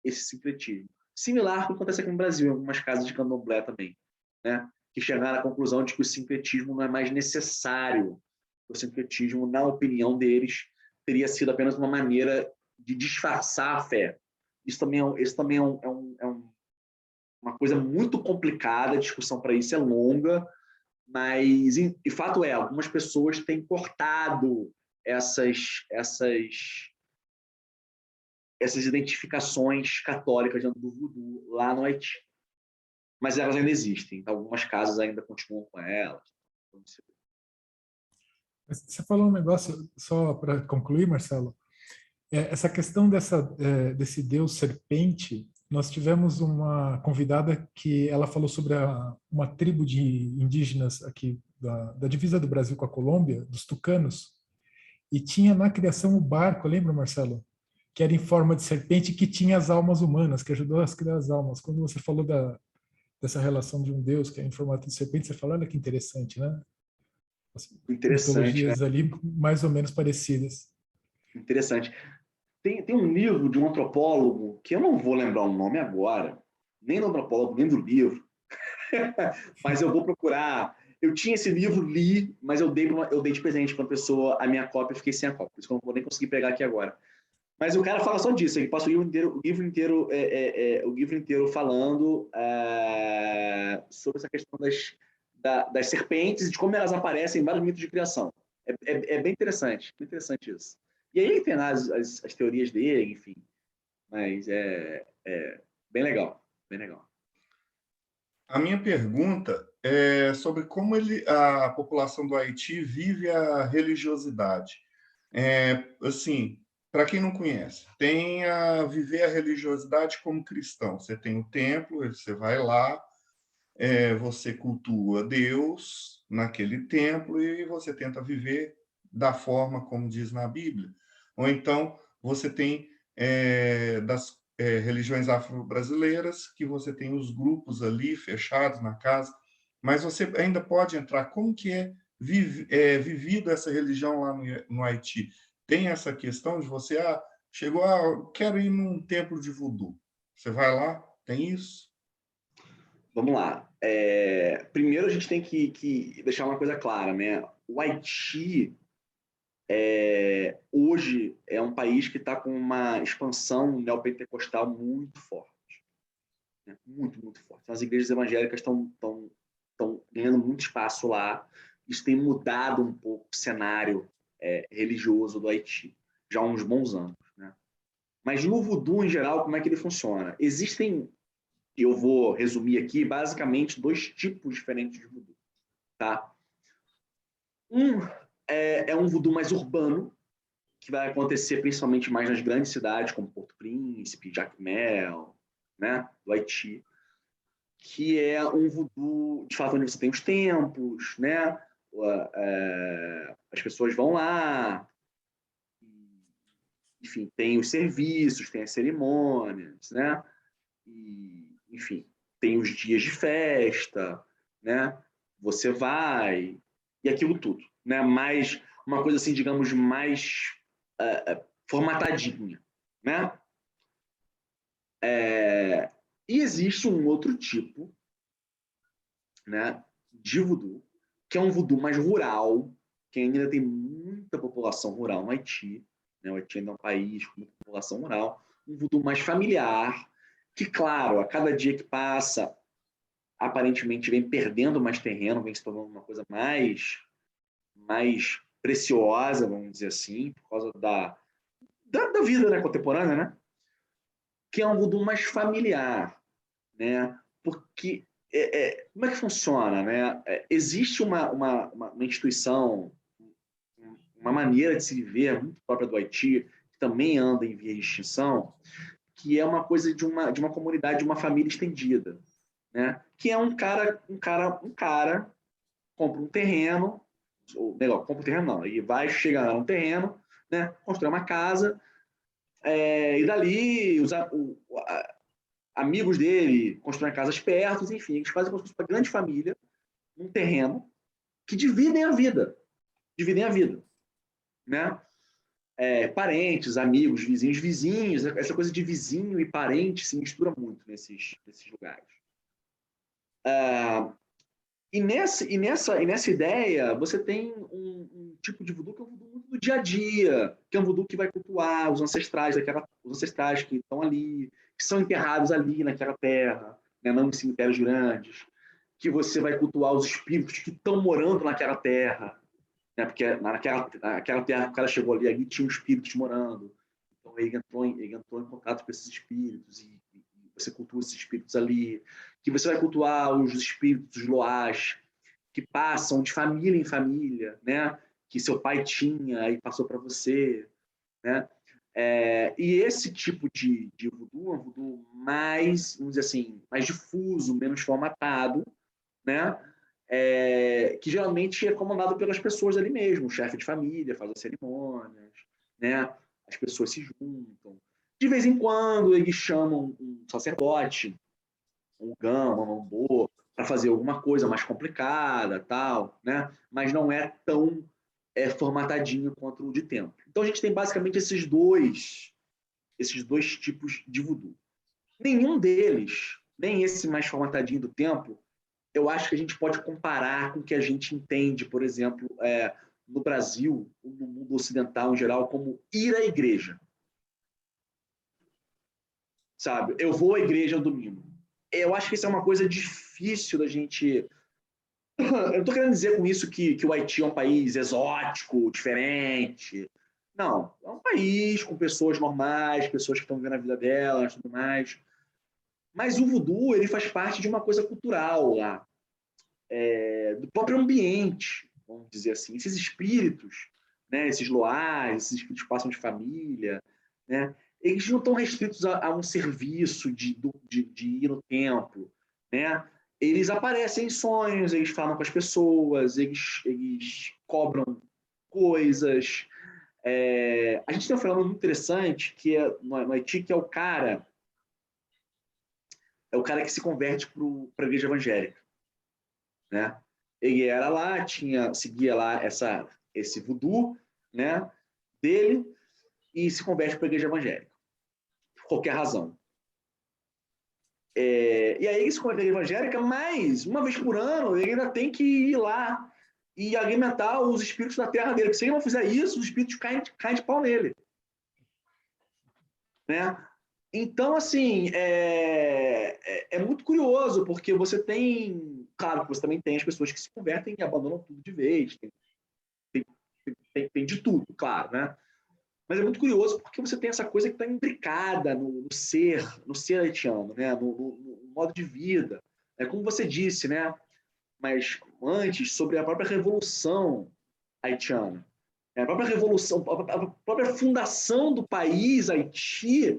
esse sincretismo. Similar ao que acontece aqui no Brasil, em algumas casas de candomblé também, né, que chegaram à conclusão de que o sincretismo não é mais necessário. O sincretismo, na opinião deles, teria sido apenas uma maneira de disfarçar a fé. Isso também é uma coisa muito complicada, a discussão para isso é longa, mas, e fato é, algumas pessoas têm cortado essas identificações católicas dentro do voodoo lá no Haiti. Mas elas ainda existem, então algumas casas ainda continuam com elas. Você falou um negócio, só para concluir, Marcelo, essa questão desse deus serpente. Nós tivemos uma convidada que ela falou sobre uma tribo de indígenas aqui da divisa do Brasil com a Colômbia, dos tucanos, e tinha na criação o barco, lembra, Marcelo? Que era em forma de serpente, que tinha as almas humanas, que ajudou a criar as almas. Quando você falou dessa relação de um deus que é em formato de serpente, você falou, olha que interessante, né? Interessante, mitologias ali mais ou menos parecidas. Interessante. Tem um livro de um antropólogo, que eu não vou lembrar o nome agora, nem do antropólogo, nem do livro, mas eu vou procurar. Eu tinha esse livro, li, mas eu dei de presente para uma pessoa a minha cópia, eu fiquei sem a cópia, por isso que eu não vou nem conseguir pegar aqui agora. Mas o cara fala só disso, ele passa o livro inteiro falando sobre essa questão das serpentes e de como elas aparecem em vários mitos de criação. É bem interessante isso. E aí ele tem as teorias dele, enfim, mas é bem legal, bem legal. A minha pergunta é sobre como a população do Haiti vive a religiosidade. Assim, para quem não conhece, tem a viver a religiosidade como cristão. Você tem o templo, você vai lá, você cultua Deus naquele templo e você tenta viver da forma como diz na Bíblia. Ou então você tem das religiões afro-brasileiras, que você tem os grupos ali fechados na casa, mas você ainda pode entrar. Como que é vivido essa religião lá no Haiti? Tem essa questão de você, chegou quero ir num templo de voodoo. Você vai lá, tem isso? Vamos lá. Primeiro a gente tem que deixar uma coisa clara, né? O Haiti hoje é um país que está com uma expansão neopentecostal muito forte, né? Muito, muito forte. Então, as igrejas evangélicas estão ganhando muito espaço lá. Isso tem mudado um pouco o cenário religioso do Haiti já há uns bons anos, né? Mas no voodoo, em geral, como é que ele funciona? Existem, eu vou resumir aqui, basicamente 2 tipos diferentes de voodoo, tá? Um é um voodoo mais urbano, que vai acontecer principalmente mais nas grandes cidades, como Porto Príncipe, Jacmel, né, do Haiti, que é um voodoo, de fato, onde você tem os templos, né, as pessoas vão lá, enfim, tem os serviços, tem as cerimônias, né, e, enfim, tem os dias de festa, né, você vai, e aquilo tudo, né, mais, uma coisa assim, digamos, mais formatadinha, né? E existe um outro tipo, né, de voodoo, que é um voodoo mais rural, que ainda tem muita população rural no Haiti, né? O Haiti ainda é um país com muita população rural, um voodoo mais familiar, que, claro, a cada dia que passa, aparentemente vem perdendo mais terreno, vem se tornando uma coisa mais preciosa, vamos dizer assim, por causa da vida, né, contemporânea, né? Que é um voodoo mais familiar, né? Porque como é que funciona, né? Existe uma instituição, uma maneira de se viver muito própria do Haiti, que também anda em via de extinção, que é uma coisa de uma comunidade, de uma família estendida, né? Que é um cara compra um terreno, ou melhor, compra um terreno não, e vai chegar num terreno, né? Constrói uma casa, e dali amigos dele constroem casas perto, enfim, eles fazem como se fosse uma grande família, um terreno, que dividem a vida, né? Parentes, amigos, vizinhos, essa coisa de vizinho e parente se mistura muito nesses lugares. E nessa ideia, você tem um tipo de voodoo que é um voodoo muito do dia a dia, que é um voodoo que vai cultuar os ancestrais que estão ali, que são enterrados ali naquela terra, né, não em cemitérios grandes, que você vai cultuar os espíritos que estão morando naquela terra, né, porque naquela terra que o cara chegou ali tinha espíritos morando. Então ele entrou em contato com esses espíritos e você cultua esses espíritos ali, que você vai cultuar os espíritos loás, que passam de família em família, né? Que seu pai tinha e passou para você, né? E esse tipo de voodoo é um voodoo mais, vamos dizer assim, mais difuso, menos formatado, né? Que geralmente é comandado pelas pessoas ali mesmo, o chefe de família faz as cerimônias, né? As pessoas se juntam. De vez em quando eles chamam um sacerdote, um gama, um ambô, para fazer alguma coisa mais complicada, tal, né? Mas não é tão formatadinho quanto o de templo. Então a gente tem basicamente esses dois tipos de voodoo. Nenhum deles, nem esse mais formatadinho do templo, eu acho que a gente pode comparar com o que a gente entende, por exemplo, no Brasil, no mundo ocidental em geral, como ir à igreja. Sabe? Eu vou à igreja no domingo. Eu acho que isso é uma coisa difícil da gente. Eu não estou querendo dizer com isso que o Haiti é um país exótico, diferente. Não, é um país com pessoas normais, pessoas que estão vivendo a vida delas, tudo mais. Mas o voodoo, ele faz parte de uma coisa cultural lá, do próprio ambiente, vamos dizer assim. Esses espíritos, né, esses loás, esses espíritos que passam de família, né, eles não estão restritos a um serviço de ir no templo, né? Eles aparecem em sonhos, eles falam com as pessoas, eles cobram coisas. A gente tem um fenômeno muito interessante que é no Haiti, que é o cara que se converte para a igreja evangélica, né? Ele era lá, seguia lá esse voodoo, né, dele, e se converte para a igreja evangélica, por qualquer razão. E aí ele se converte para a igreja evangélica, mas uma vez por ano ele ainda tem que ir lá e alimentar os espíritos da terra dele, porque se ele não fizer isso, os espíritos caem de pau nele, né? Então, assim, é muito curioso, porque você tem... Claro que você também tem as pessoas que se convertem e abandonam tudo de vez. Tem de tudo, claro, né? Mas é muito curioso porque você tem essa coisa que está imbricada no ser haitiano, né? No modo de vida. É como você disse, né? Mas antes, sobre a própria revolução haitiana. A própria revolução, a própria fundação do país, Haiti,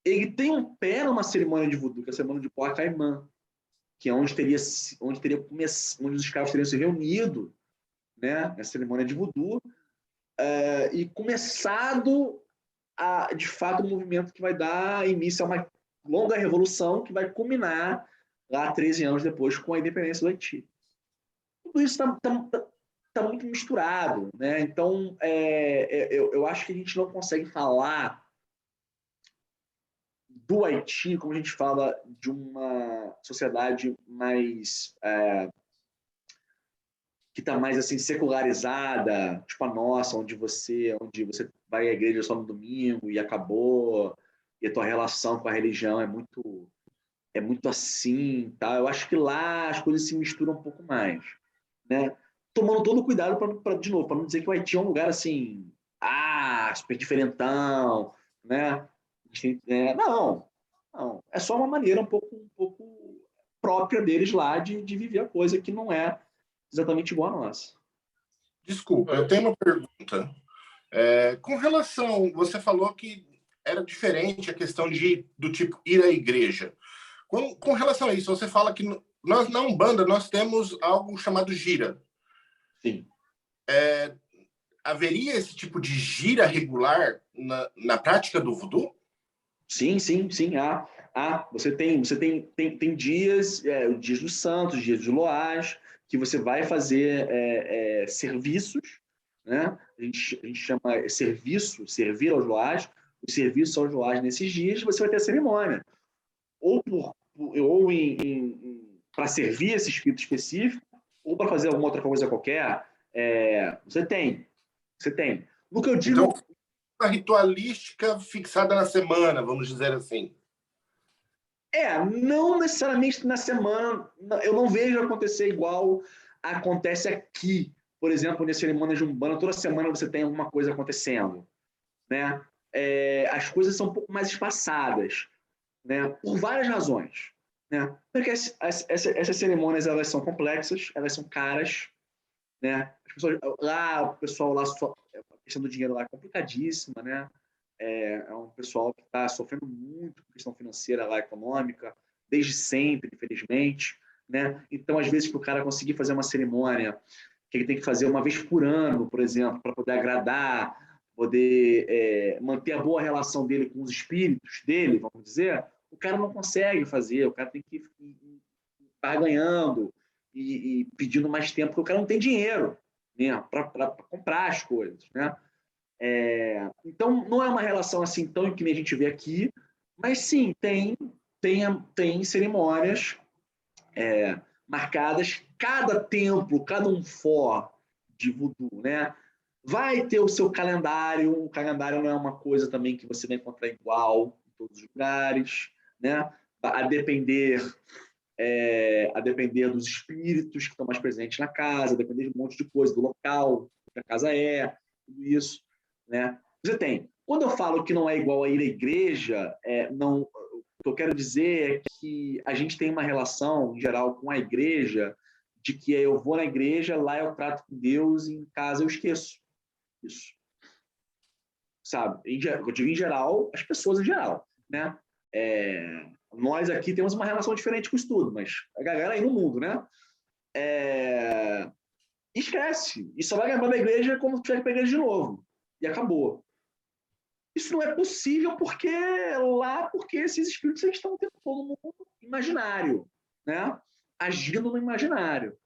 ele tem um pé numa cerimônia de voodoo, que é a cerimônia de Poa Caimã, que é onde os escravos teriam se reunido, né, na cerimônia de voodoo, e começado de fato um movimento que vai dar início a uma longa revolução que vai culminar lá 13 anos depois com a independência do Haiti. Tudo isso está muito misturado, né? Então eu acho que a gente não consegue falar do Haiti, como a gente fala de uma sociedade mais que está mais assim secularizada, tipo a nossa, onde você vai à igreja só no domingo e acabou, e a tua relação com a religião é muito assim, tá? Eu acho que lá as coisas se misturam um pouco mais, né? Tomando todo o cuidado de novo, para não dizer que o Haiti é um lugar assim, super diferentão, né? Não, é só uma maneira um pouco própria deles lá de viver a coisa, que não é exatamente igual a nossa. Desculpa, eu tenho uma pergunta. Com relação, você falou que era diferente a questão do tipo ir à igreja. Com relação a isso, você fala que nós, na Umbanda, nós temos algo chamado gira. Sim. Haveria esse tipo de gira regular na prática do voodoo? Sim. Você tem dias, os dias dos santos, dias de loás, que você vai fazer serviços, né? A gente chama servir aos loás, o serviço aos loás nesses dias, você vai ter a cerimônia. Ou para servir esse espírito específico, ou para fazer alguma outra coisa qualquer, você tem. No que eu digo... Então, a ritualística fixada na semana, vamos dizer assim. Não necessariamente na semana. Eu não vejo acontecer igual acontece aqui. Por exemplo, nas cerimônias de Umbanda, toda semana você tem alguma coisa acontecendo, né? As coisas são um pouco mais espaçadas, né? Por várias razões, né? Porque essas cerimônias, elas são complexas, elas são caras, né? O pessoal lá, a questão do dinheiro lá é complicadíssima, né? É um pessoal que está sofrendo muito com questão financeira lá, econômica, desde sempre, infelizmente, né? Então, às vezes, para o cara conseguir fazer uma cerimônia que ele tem que fazer uma vez por ano, por exemplo, para poder agradar, poder manter a boa relação dele com os espíritos dele, vamos dizer, o cara não consegue fazer, o cara tem que estar ganhando e pedindo mais tempo, porque o cara não tem dinheiro, né, para comprar as coisas, né? Então, não é uma relação assim tão que nem a gente vê aqui, mas sim, tem cerimônias marcadas, cada templo, cada de voodoo, né? Vai ter o seu calendário, o calendário não é uma coisa também que você vai encontrar igual em todos os lugares, né? A depender dos espíritos que estão mais presentes na casa, a depender de um monte de coisa, do local que a casa tudo isso, né? Você tem. Quando eu falo que não é igual a ir à igreja, não, o que eu quero dizer é que a gente tem uma relação, em geral, com a igreja, de que eu vou na igreja, lá eu trato com Deus, e em casa eu esqueço isso. Sabe? Eu digo em geral, as pessoas em geral, né? Nós aqui temos uma relação diferente com o estudo, mas a galera aí no mundo, né? Esquece. E só vai lembrar da igreja como se tiver para a igreja de novo. E acabou. Isso não é possível porque esses espíritos estão o tempo todo no mundo imaginário, né? Agindo no imaginário,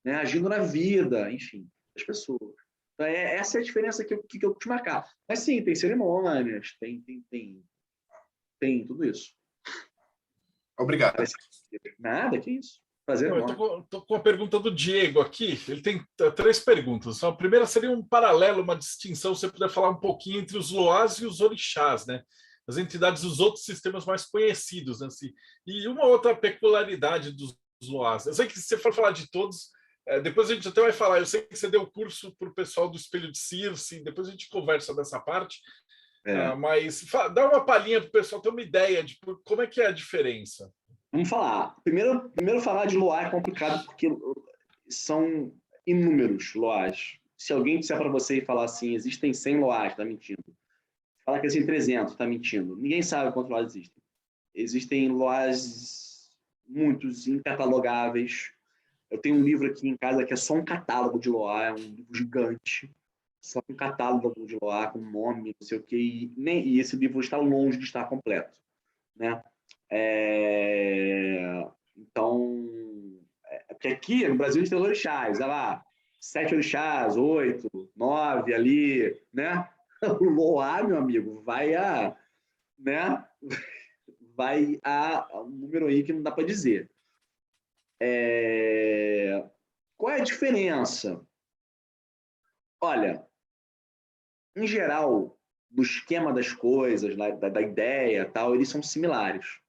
né? Agindo na vida, enfim, das pessoas. Então, essa é a diferença que eu te marcar. Mas sim, tem cerimônias, tem tudo isso. Obrigado. Nada, que isso. Prazer. Eu estou com a pergunta do Diego aqui. Ele tem 3 perguntas. A primeira seria um paralelo, uma distinção, se você puder falar um pouquinho entre os Loás e os orixás, né? As entidades dos outros sistemas mais conhecidos, né? E uma outra peculiaridade dos Loás. Eu sei que se você for falar de todos, depois a gente até vai falar. Eu sei que você deu curso para o pessoal do Espelho de Circe, depois a gente conversa dessa parte. Mas dá uma palhinha para o pessoal ter uma ideia de como é que é a diferença. Vamos falar. Primeiro falar de Loá é complicado porque são inúmeros Loás. Se alguém disser para você e falar assim, existem 100 Loás, está mentindo. Falar que existem 300, está mentindo. Ninguém sabe quantos Loás existem. Existem Loás muitos, incatalogáveis. Eu tenho um livro aqui em casa que é só um catálogo de Loá, é um livro gigante, só um catálogo de Loá com nome, não sei o quê, e esse livro está longe de estar completo, né? Então, porque aqui no Brasil a gente tem os orixás, olha lá, 7 orixás, 8, 9 ali, né? O Loá, meu amigo, vai a um número aí que não dá para dizer. Qual é a diferença? Olha, em geral, no esquema das coisas, da ideia, tal, eles são similares,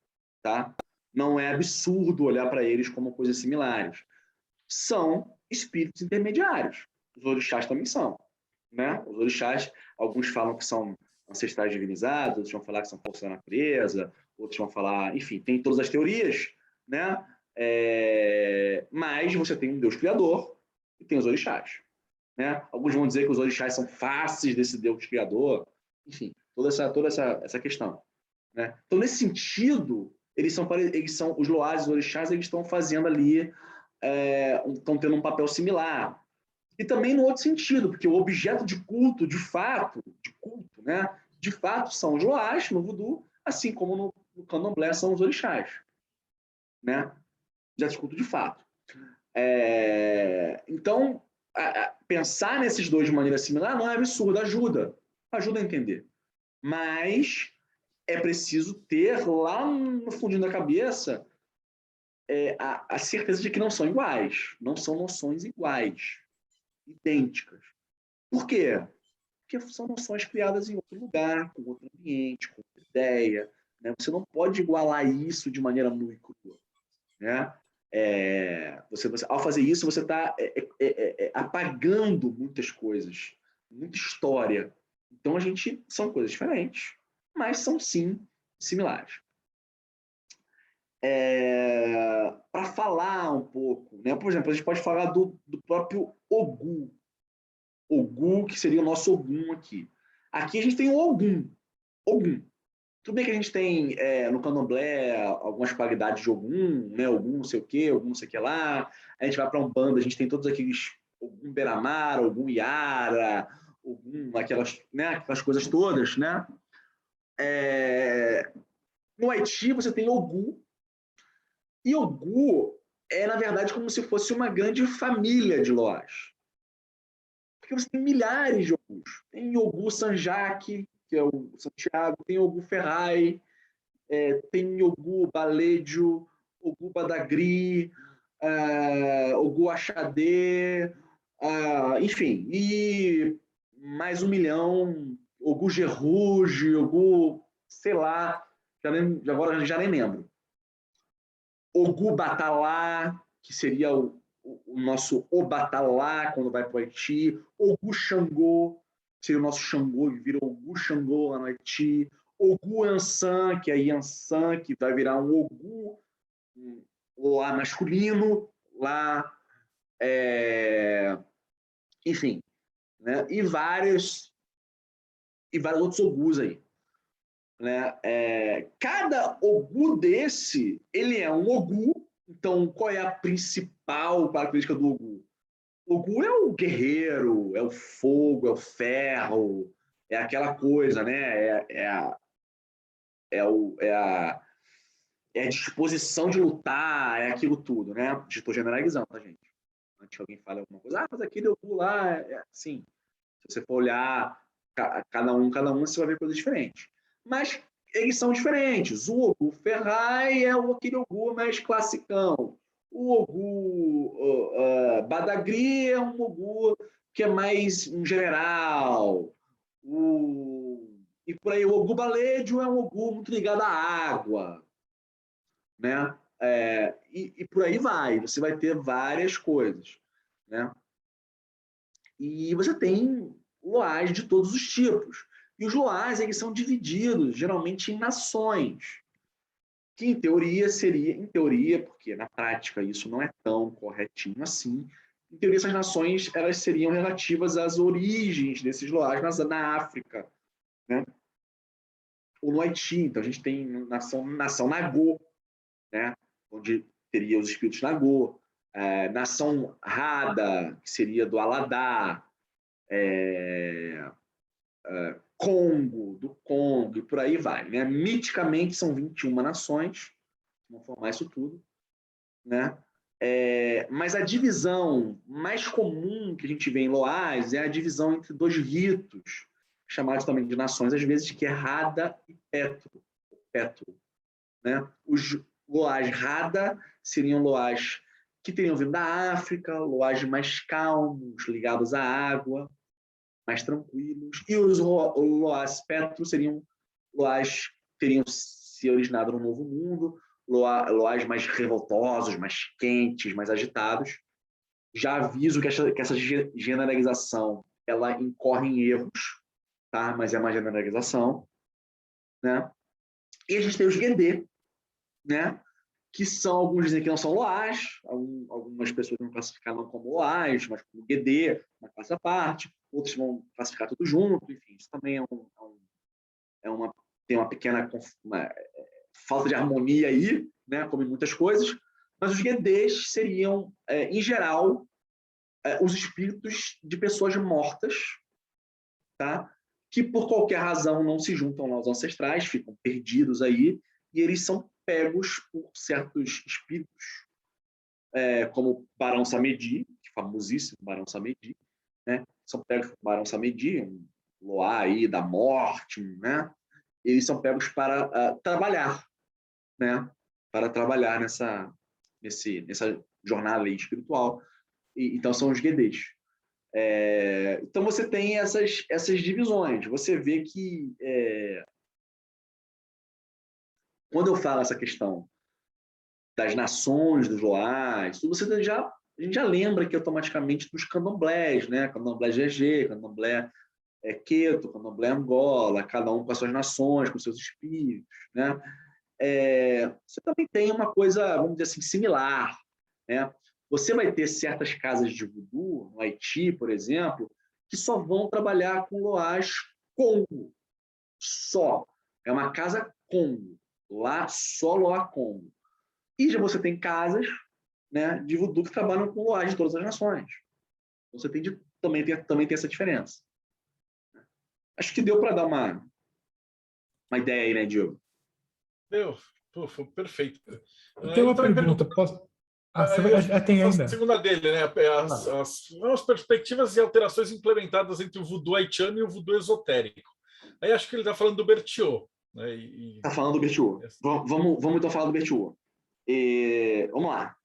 tá? Não é absurdo olhar para eles como coisas similares. São espíritos intermediários. Os orixás também são, né? Os orixás, alguns falam que são ancestrais divinizados, outros vão falar que são forças da natureza, outros vão falar, enfim, tem todas as teorias, né? Mas você tem um Deus criador e tem os orixás, né? Alguns vão dizer que os orixás são faces desse Deus criador, enfim, toda essa questão, né? Então, nesse sentido, eles são os Loás e os orixás, eles estão fazendo ali, estão tendo um papel similar. E também no outro sentido, porque o objeto de culto, né? De fato, são os Loás no voodoo, assim como no candomblé são os orixás, né? Objeto de culto de fato. Então, pensar nesses dois de maneira similar não é absurdo, ajuda a entender. Mas é preciso ter lá no fundinho da cabeça a certeza de que não são iguais, não são noções iguais, idênticas. Por quê? Porque são noções criadas em outro lugar, com outro ambiente, com outra ideia, né? Você não pode igualar isso de maneira nua e crua, né? Ao fazer isso, você está apagando muitas coisas, muita história. Então, são coisas diferentes, mas são, sim, similares. Para falar um pouco, né? Por exemplo, a gente pode falar do próprio Ogu. Ogu, que seria o nosso Ogum aqui. Aqui a gente tem o Ogum. Tudo bem que a gente tem no candomblé algumas qualidades de Ogum, né? Ogum não sei o quê, Ogum não sei o que lá. A gente vai para Umbanda, a gente tem todos aqueles Ogum Beramara, Ogum Iara, Ogum, aquelas coisas todas, né? No Haiti, você tem Ogum, e Ogum é, na verdade, como se fosse uma grande família de Loás. Porque você tem milhares de Ogus. Tem Ogum Sanjaki, que é o Santiago, tem Ogum Ferrai, tem Ogum Baledio, Ogum Badagri, Ogum Axadé, enfim, e mais 1 milhão, Ogum Gerruge, Ogum, sei lá, agora já nem lembro. Ogum Batalá, que seria o nosso Obatalá, quando vai para o Haiti. Ogum Xangô, que seria o nosso Xangô, que vira Ogum Xangô lá no Haiti. Ogum Ansan, que é Yansan, que vai virar um Ogum lá masculino, lá, enfim, né? E vários outros Ogus aí. Né? Cada Ogum desse, ele é um Ogum. Então, qual é a principal característica do Ogum? O Ogum é o guerreiro, é o fogo, é o ferro, é aquela coisa, né? É a disposição de lutar, é aquilo tudo, né? Estou generalizando, tá, gente? Antes que alguém fale alguma coisa, mas aquele Ogum lá, sim. Se você for olhar cada um, você vai ver coisas diferentes. Mas eles são diferentes. O Ogum Ferrai é aquele Ogum mais classicão. O Ogum Badagri é um Ogum que é mais um general. E por aí, o Ogum Baledio é um Ogum muito ligado à água. Né? E por aí vai. Você vai ter várias coisas. Né? E você tem Loás de todos os tipos. E os Loás, eles são divididos, geralmente, em nações. Que, em teoria, porque na prática isso não é tão corretinho assim, em teoria essas nações elas seriam relativas às origens desses Loás na África. Né? Ou no Haiti. Então, a gente tem nação Nagô, né? Onde teria os espíritos Nagô. Nação Rada, que seria do Aladá. Congo, do Congo, e por aí vai. Né? Miticamente, são 21 nações, vão formar isso tudo. Né? Mas a divisão mais comum que a gente vê em Loás é a divisão entre 2 ritos, chamados também de nações, às vezes, que é Rada e Petro. Né? Os Loás Rada seriam Loás que teriam vindo da África, Loás mais calmos, ligados à água, mais tranquilos, e os Loás Petro seriam Loás que teriam se originado no Novo Mundo, Loás mais revoltosos, mais quentes, mais agitados. Já aviso que essa generalização ela incorre em erros, tá? Mas é uma generalização. Né? E a gente tem os Guedê, né? Que são, alguns dizem que não são Loás, algumas pessoas vão classificar não como Loás, mas como Guedê, uma classe à parte, outros vão classificar tudo junto, enfim, isso também tem uma pequena falta de harmonia aí, né, como em muitas coisas, mas os Guedês seriam, em geral, os espíritos de pessoas mortas, tá? Que por qualquer razão não se juntam aos ancestrais, ficam perdidos aí, e eles são pegos por certos espíritos, como Barão Samedi, famosíssimo Barão Samedi, né? São pegos por Barão Samedi, um Loá aí da morte, né? Eles são pegos para trabalhar, né? Para trabalhar nessa jornada aí espiritual. Então são os Guedês. Então você tem essas divisões. Você vê que quando eu falo essa questão das nações, dos Loás, a gente já lembra que automaticamente dos candomblés, né? Candomblé GG, candomblé Queto, candomblé Angola, cada um com as suas nações, com seus espíritos, né? Você também tem uma coisa, vamos dizer assim, similar, né? Você vai ter certas casas de voodoo, no Haiti, por exemplo, que só vão trabalhar com Loás Congo, só. É uma casa Congo, lá só Loá Congo. E já você tem casas, né, de voodoo que trabalham com Loás de todas as nações. Então, você também tem essa diferença. Acho que deu para dar uma ideia aí, né, Diogo? Pô, foi perfeito. Eu tenho uma Então, ele pergunta, posso? Tem a ainda. segunda dele, né? As perspectivas e alterações implementadas entre o voodoo haitiano e o voodoo esotérico. Aí acho que ele está falando do Berthiaud. Né? Está falando do Berthiaud. Vamos então falar do Berthiaud. Vamos lá.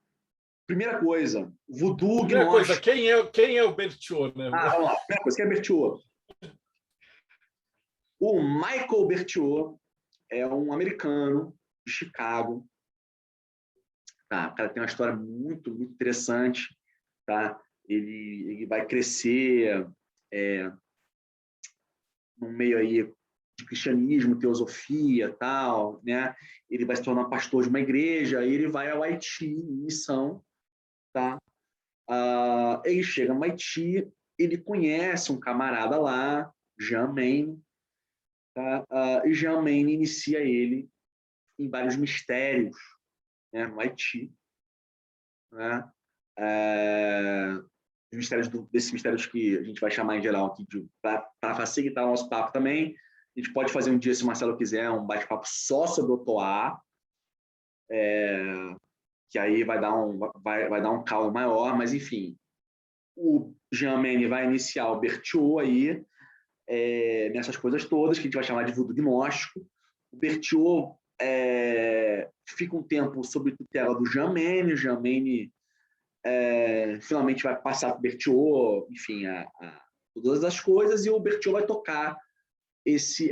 Primeira coisa, voodoo Primeira coisa, gnóstico. quem é o Berthiaud? Né? Vamos lá. Primeira coisa, quem é Berthiaud? O Michael Berthiaud é um americano de Chicago. Tá? O cara tem uma história muito, muito interessante. Tá? Ele vai crescer no meio aí de cristianismo, teosofia, tal, né? Ele vai se tornar pastor de uma igreja, aí ele vai ao Haiti em missão, tá? Ele chega no Haiti, ele conhece um camarada lá, Jean Maine, tá? E Jean Maine inicia ele em vários mistérios, né, no Haiti, né? Desses mistérios que a gente vai chamar em geral aqui para facilitar o nosso papo também. A gente pode fazer um dia, se o Marcelo quiser, um bate-papo só sobre o Toá, que aí vai dar um caldo maior, mas enfim. O Jean Maine vai iniciar o Berthiaud aí, nessas coisas todas, que a gente vai chamar de voodoo gnóstico. O Berthiaud fica um tempo sob tutela do Jean Maine. O Jean Maine finalmente vai passar para o Berthiaud, enfim, todas as coisas, e o Berthiaud vai tocar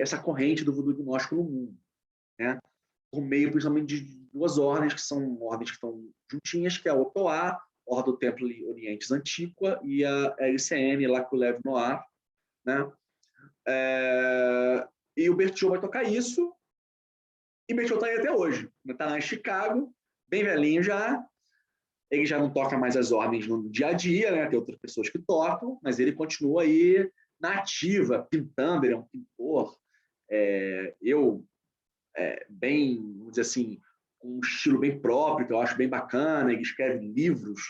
essa corrente do voodoo gnóstico no mundo, né? Por meio, principalmente, de duas ordens, que são ordens que estão juntinhas, que é a Otoá, Ordem do Templo Orientes Antiqua, e a LCN, La Coulève Noire, né? E o Berthiaud vai tocar isso, e o Berthiaud está aí até hoje. Está lá em Chicago, bem velhinho já. Ele já não toca mais as ordens no dia a dia, né? Tem outras pessoas que tocam, mas ele continua aí na ativa, pintando, ele é um pintor. Bem, vamos dizer assim, com um estilo bem próprio, que eu acho bem bacana. Ele escreve livros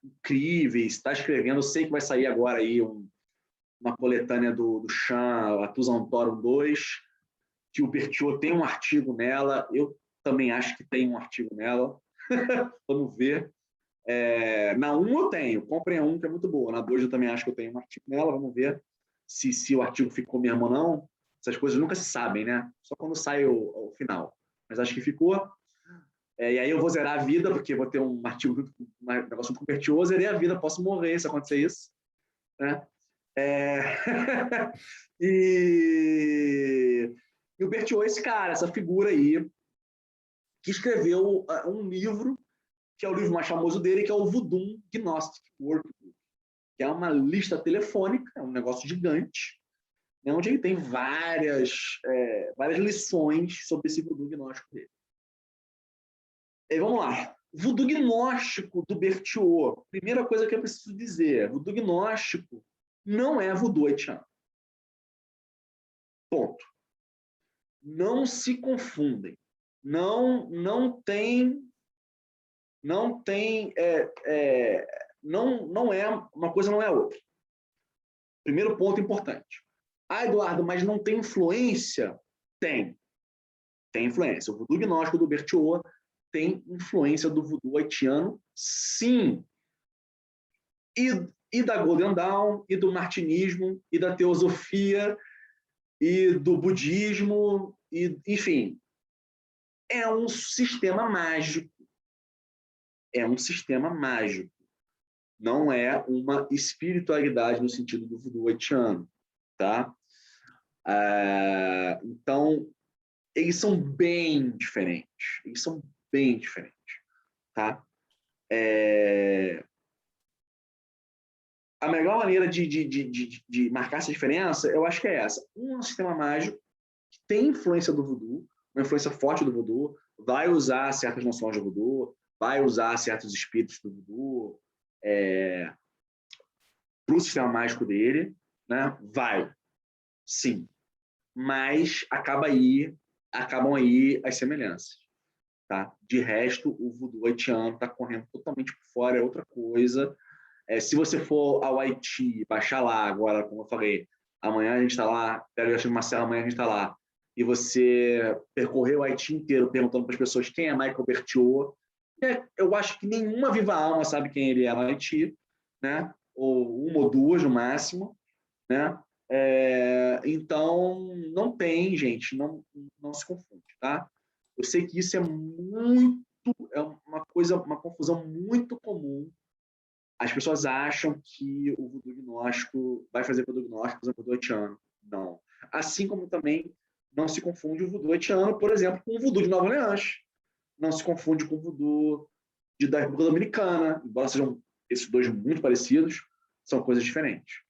incríveis, está escrevendo, eu sei que vai sair agora aí uma coletânea do Chan, a Tusantorum 2, que o Berthiaud tem um artigo nela, eu também acho que tem um artigo nela. Vamos ver. Na 1 eu tenho, comprem a 1, que é muito boa. Na 2 eu também acho que eu tenho um artigo nela, vamos ver se o artigo ficou mesmo ou não. Essas coisas nunca se sabem, né? Só quando sai o final. Mas acho que ficou. E aí eu vou zerar a vida, porque vou ter um artigo, um negócio muito Berthiaud, zerei a vida, posso morrer se acontecer isso. Né? E o Berthiaud é esse cara, essa figura aí, que escreveu um livro, que é o livro mais famoso dele, que é o Voodoo Gnostic Workbook, que é uma lista telefônica, é um negócio gigante, né, onde ele tem várias lições sobre esse voodoo gnóstico dele. E vamos lá. Voodoo gnóstico do Berthiaud. Primeira coisa que eu preciso dizer, voodoo gnóstico não é voodoo haitiano. Ponto. Não se confundem. Não é uma coisa, não é outra. Primeiro ponto importante. Eduardo, mas não tem influência? Tem influência. O voodoo gnóstico do Berthiaud tem influência do voodoo haitiano, sim. E da Golden Dawn, e do martinismo, e da teosofia, e do budismo, e, enfim. É um sistema mágico. Não é uma espiritualidade no sentido do voodoo haitiano, tá? Então, eles são bem diferentes. Tá? A melhor maneira de marcar essa diferença, eu acho que é essa. Um sistema mágico que tem influência do voodoo, uma influência forte do voodoo, vai usar certas noções do voodoo, vai usar certos espíritos do voodoo para o sistema mágico dele, né? Vai, sim. Mas acabam aí as semelhanças. Tá? De resto, o voodoo haitiano está correndo totalmente por fora, é outra coisa. Se você for ao Haiti, baixar lá agora, como eu falei, amanhã a gente está lá, pega o Marcelo, amanhã a gente está lá. e você percorreu o Haiti inteiro perguntando para as pessoas quem é Michael Bertiot, eu acho que nenhuma viva alma sabe quem ele é no Haiti, né? Ou uma ou duas no máximo, né? Então, não tem, gente, não se confunde, tá? Eu sei que isso é uma confusão muito comum. As pessoas acham que o voodoo gnóstico vai fazer voodoo gnóstico, por exemplo, voodoo haitiano. Não. Assim como também não se confunde o voodoo haitiano, por exemplo, com o voodoo de Nova Orleans. Não se confunde com o voodoo da República Dominicana, embora sejam esses dois muito parecidos, são coisas diferentes.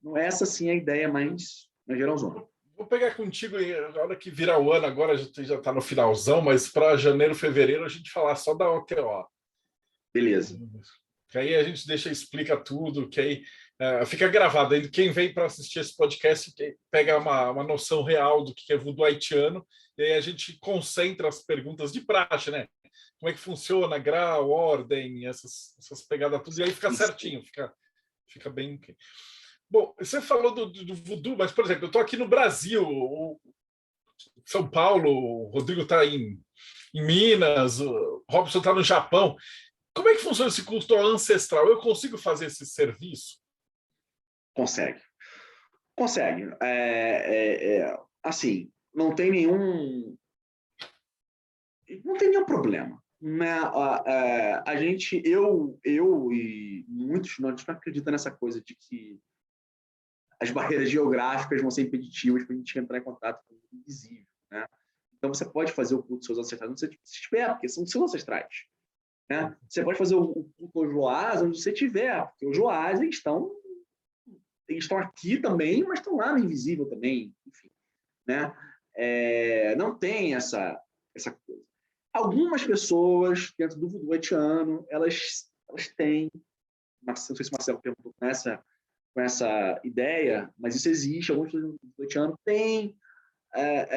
Não é essa, sim, a ideia mais geralzona. Vou pegar contigo, na hora que virar o ano, agora a gente já está no finalzão, mas para janeiro, fevereiro, a gente falar só da OTO. Beleza. Que aí a gente explica tudo, que aí fica gravado. Aí quem vem para assistir esse podcast pega uma noção real do que é voodoo haitiano, e aí a gente concentra as perguntas de praxe, né? Como é que funciona, grau, ordem, essas pegadas tudo, e aí fica certinho, fica bem... Bom, você falou do voodoo, mas, por exemplo, eu estou aqui no Brasil, São Paulo, o Rodrigo está em Minas, o Robson está no Japão. Como é que funciona esse culto ancestral? Eu consigo fazer esse serviço? Consegue. Assim, não tem nenhum problema. Né? A gente, eu e muitos de nós não acreditam nessa coisa de que as barreiras geográficas vão ser impeditivas para a gente entrar em contato com o invisível, né? Então, você pode fazer o culto dos seus ancestrais onde você estiver, porque são seus ancestrais. Né? Você pode fazer o culto aos Loás onde você estiver, porque os Loás estão aqui também, mas estão lá no invisível também. Enfim, né? Não tem essa coisa. Algumas pessoas, dentro do voodoo haitiano, elas têm, não sei se o Marcelo perguntou com essa ideia, mas isso existe. Alguns do haitiano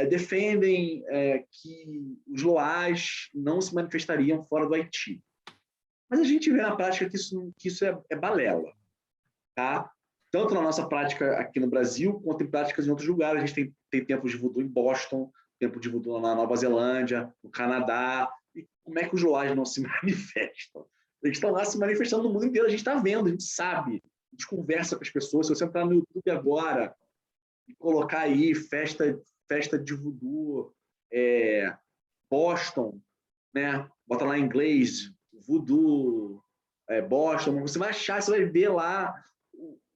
defendem que os Loás não se manifestariam fora do Haiti. Mas a gente vê na prática que isso é balela. Tá? Tanto na nossa prática aqui no Brasil, quanto em práticas em outros lugares. A gente tem templos de voodoo em Boston, tempo de voodoo na Nova Zelândia, no Canadá. E como é que os Loás não se manifestam? Eles estão lá se manifestando no mundo inteiro. A gente está vendo, a gente sabe. A gente conversa com as pessoas. Se você entrar no YouTube agora e colocar aí festa de voodoo, Boston, né? Bota lá em inglês, voodoo, Boston, você vai achar, você vai ver lá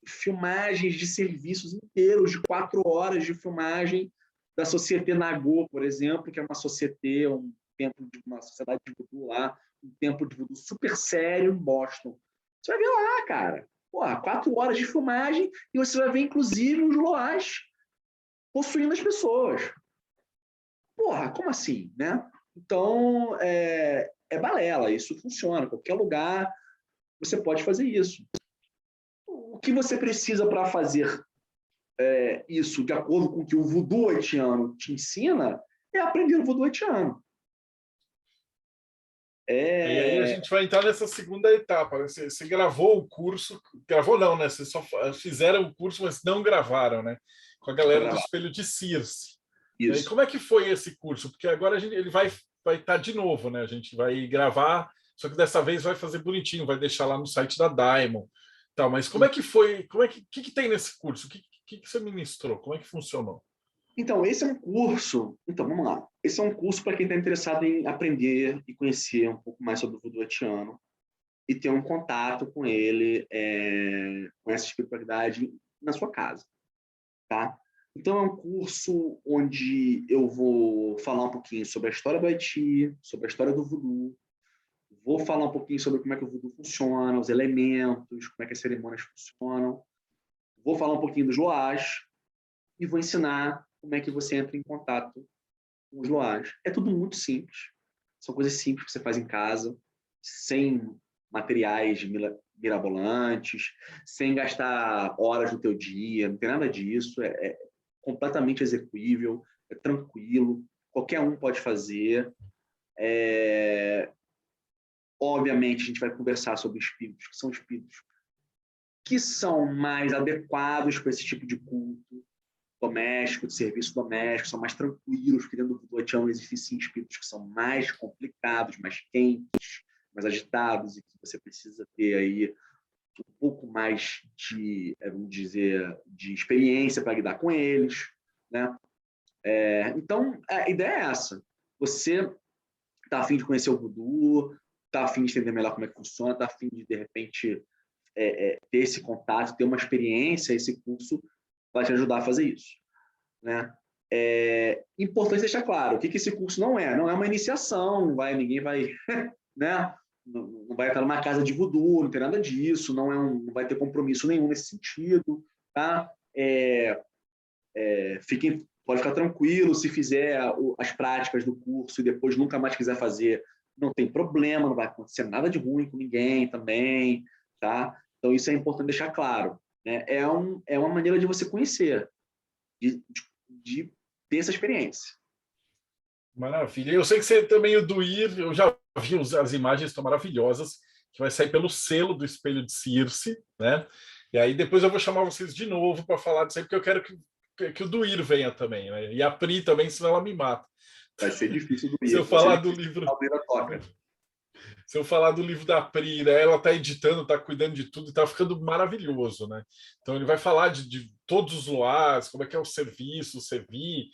filmagens de serviços inteiros, de 4 horas de filmagem da Société Nagô, por exemplo, que é uma société, uma sociedade de voodoo lá, um templo de voodoo super sério em Boston. Você vai ver lá, cara. 4 horas de filmagem e você vai ver, inclusive, os Loás possuindo as pessoas. Como assim, né? Então, é balela, isso funciona. Em qualquer lugar você pode fazer isso. O que você precisa para fazer isso de acordo com o que o voodoo haitiano te ensina é aprender o voodoo haitiano. E aí a gente vai entrar nessa segunda etapa. Né? Você gravou o curso, gravou não, né? Vocês só fizeram o curso, mas não gravaram, né? Com a galera do Espelho de Circe. Isso. E como é que foi esse curso? Porque agora ele vai estar de novo, né? A gente vai gravar, só que dessa vez vai fazer bonitinho, vai deixar lá no site da Diamond. Tal, mas como é que foi? O que tem nesse curso? O que você ministrou? Como é que funcionou? Então, esse é um curso. Então, vamos lá. Esse é um curso para quem está interessado em aprender e conhecer um pouco mais sobre o voodoo haitiano e ter um contato com ele, com essa espiritualidade na sua casa, tá? Então, é um curso onde eu vou falar um pouquinho sobre a história do Haiti, sobre a história do voodoo, vou falar um pouquinho sobre como é que o voodoo funciona, os elementos, como é que as cerimônias funcionam, vou falar um pouquinho dos Loás e vou ensinar como é que você entra em contato com os Loás. É tudo muito simples, são coisas simples que você faz em casa, sem materiais mirabolantes, sem gastar horas do teu dia, não tem nada disso, é completamente execuível, é tranquilo, qualquer um pode fazer. Obviamente, a gente vai conversar sobre espíritos, que são espíritos que são mais adequados para esse tipo de culto. doméstico, de serviço doméstico, são mais tranquilos, porque dentro do voodoo haitiano existem sim espíritos que são mais complicados, mais quentes, mais agitados, e que você precisa ter aí um pouco mais de, vamos dizer, de experiência para lidar com eles, né? Então, a ideia é essa. Você está a fim de conhecer o voodoo, está a fim de entender melhor como é que funciona, está a fim de repente, ter esse contato, ter uma experiência, esse curso vai te ajudar a fazer isso, né? Importante deixar claro o que esse curso não é. Não é uma iniciação, ninguém vai, né? Não vai estar numa casa de voodoo, não tem nada disso, não vai ter compromisso nenhum nesse sentido, tá? Pode ficar tranquilo, se fizer as práticas do curso e depois nunca mais quiser fazer, não tem problema, não vai acontecer nada de ruim com ninguém também, tá? Então isso é importante deixar claro, né? É uma maneira de você conhecer, de ter essa experiência. Maravilha. Eu sei que você também, o do Ir, eu já vi as imagens, estão maravilhosas, que vai sair pelo selo do Espelho de Circe, né? E aí depois eu vou chamar vocês de novo para falar disso aí, porque eu quero que o do Ir venha também, né? E a Pri também, senão ela me mata. Vai ser difícil do Ir. Se eu falar do livro... Se eu falar do livro da Pri, né, ela está editando, está cuidando de tudo e está ficando maravilhoso, né? Então ele vai falar de todos os loás, como é que é o serviço, o Sevi,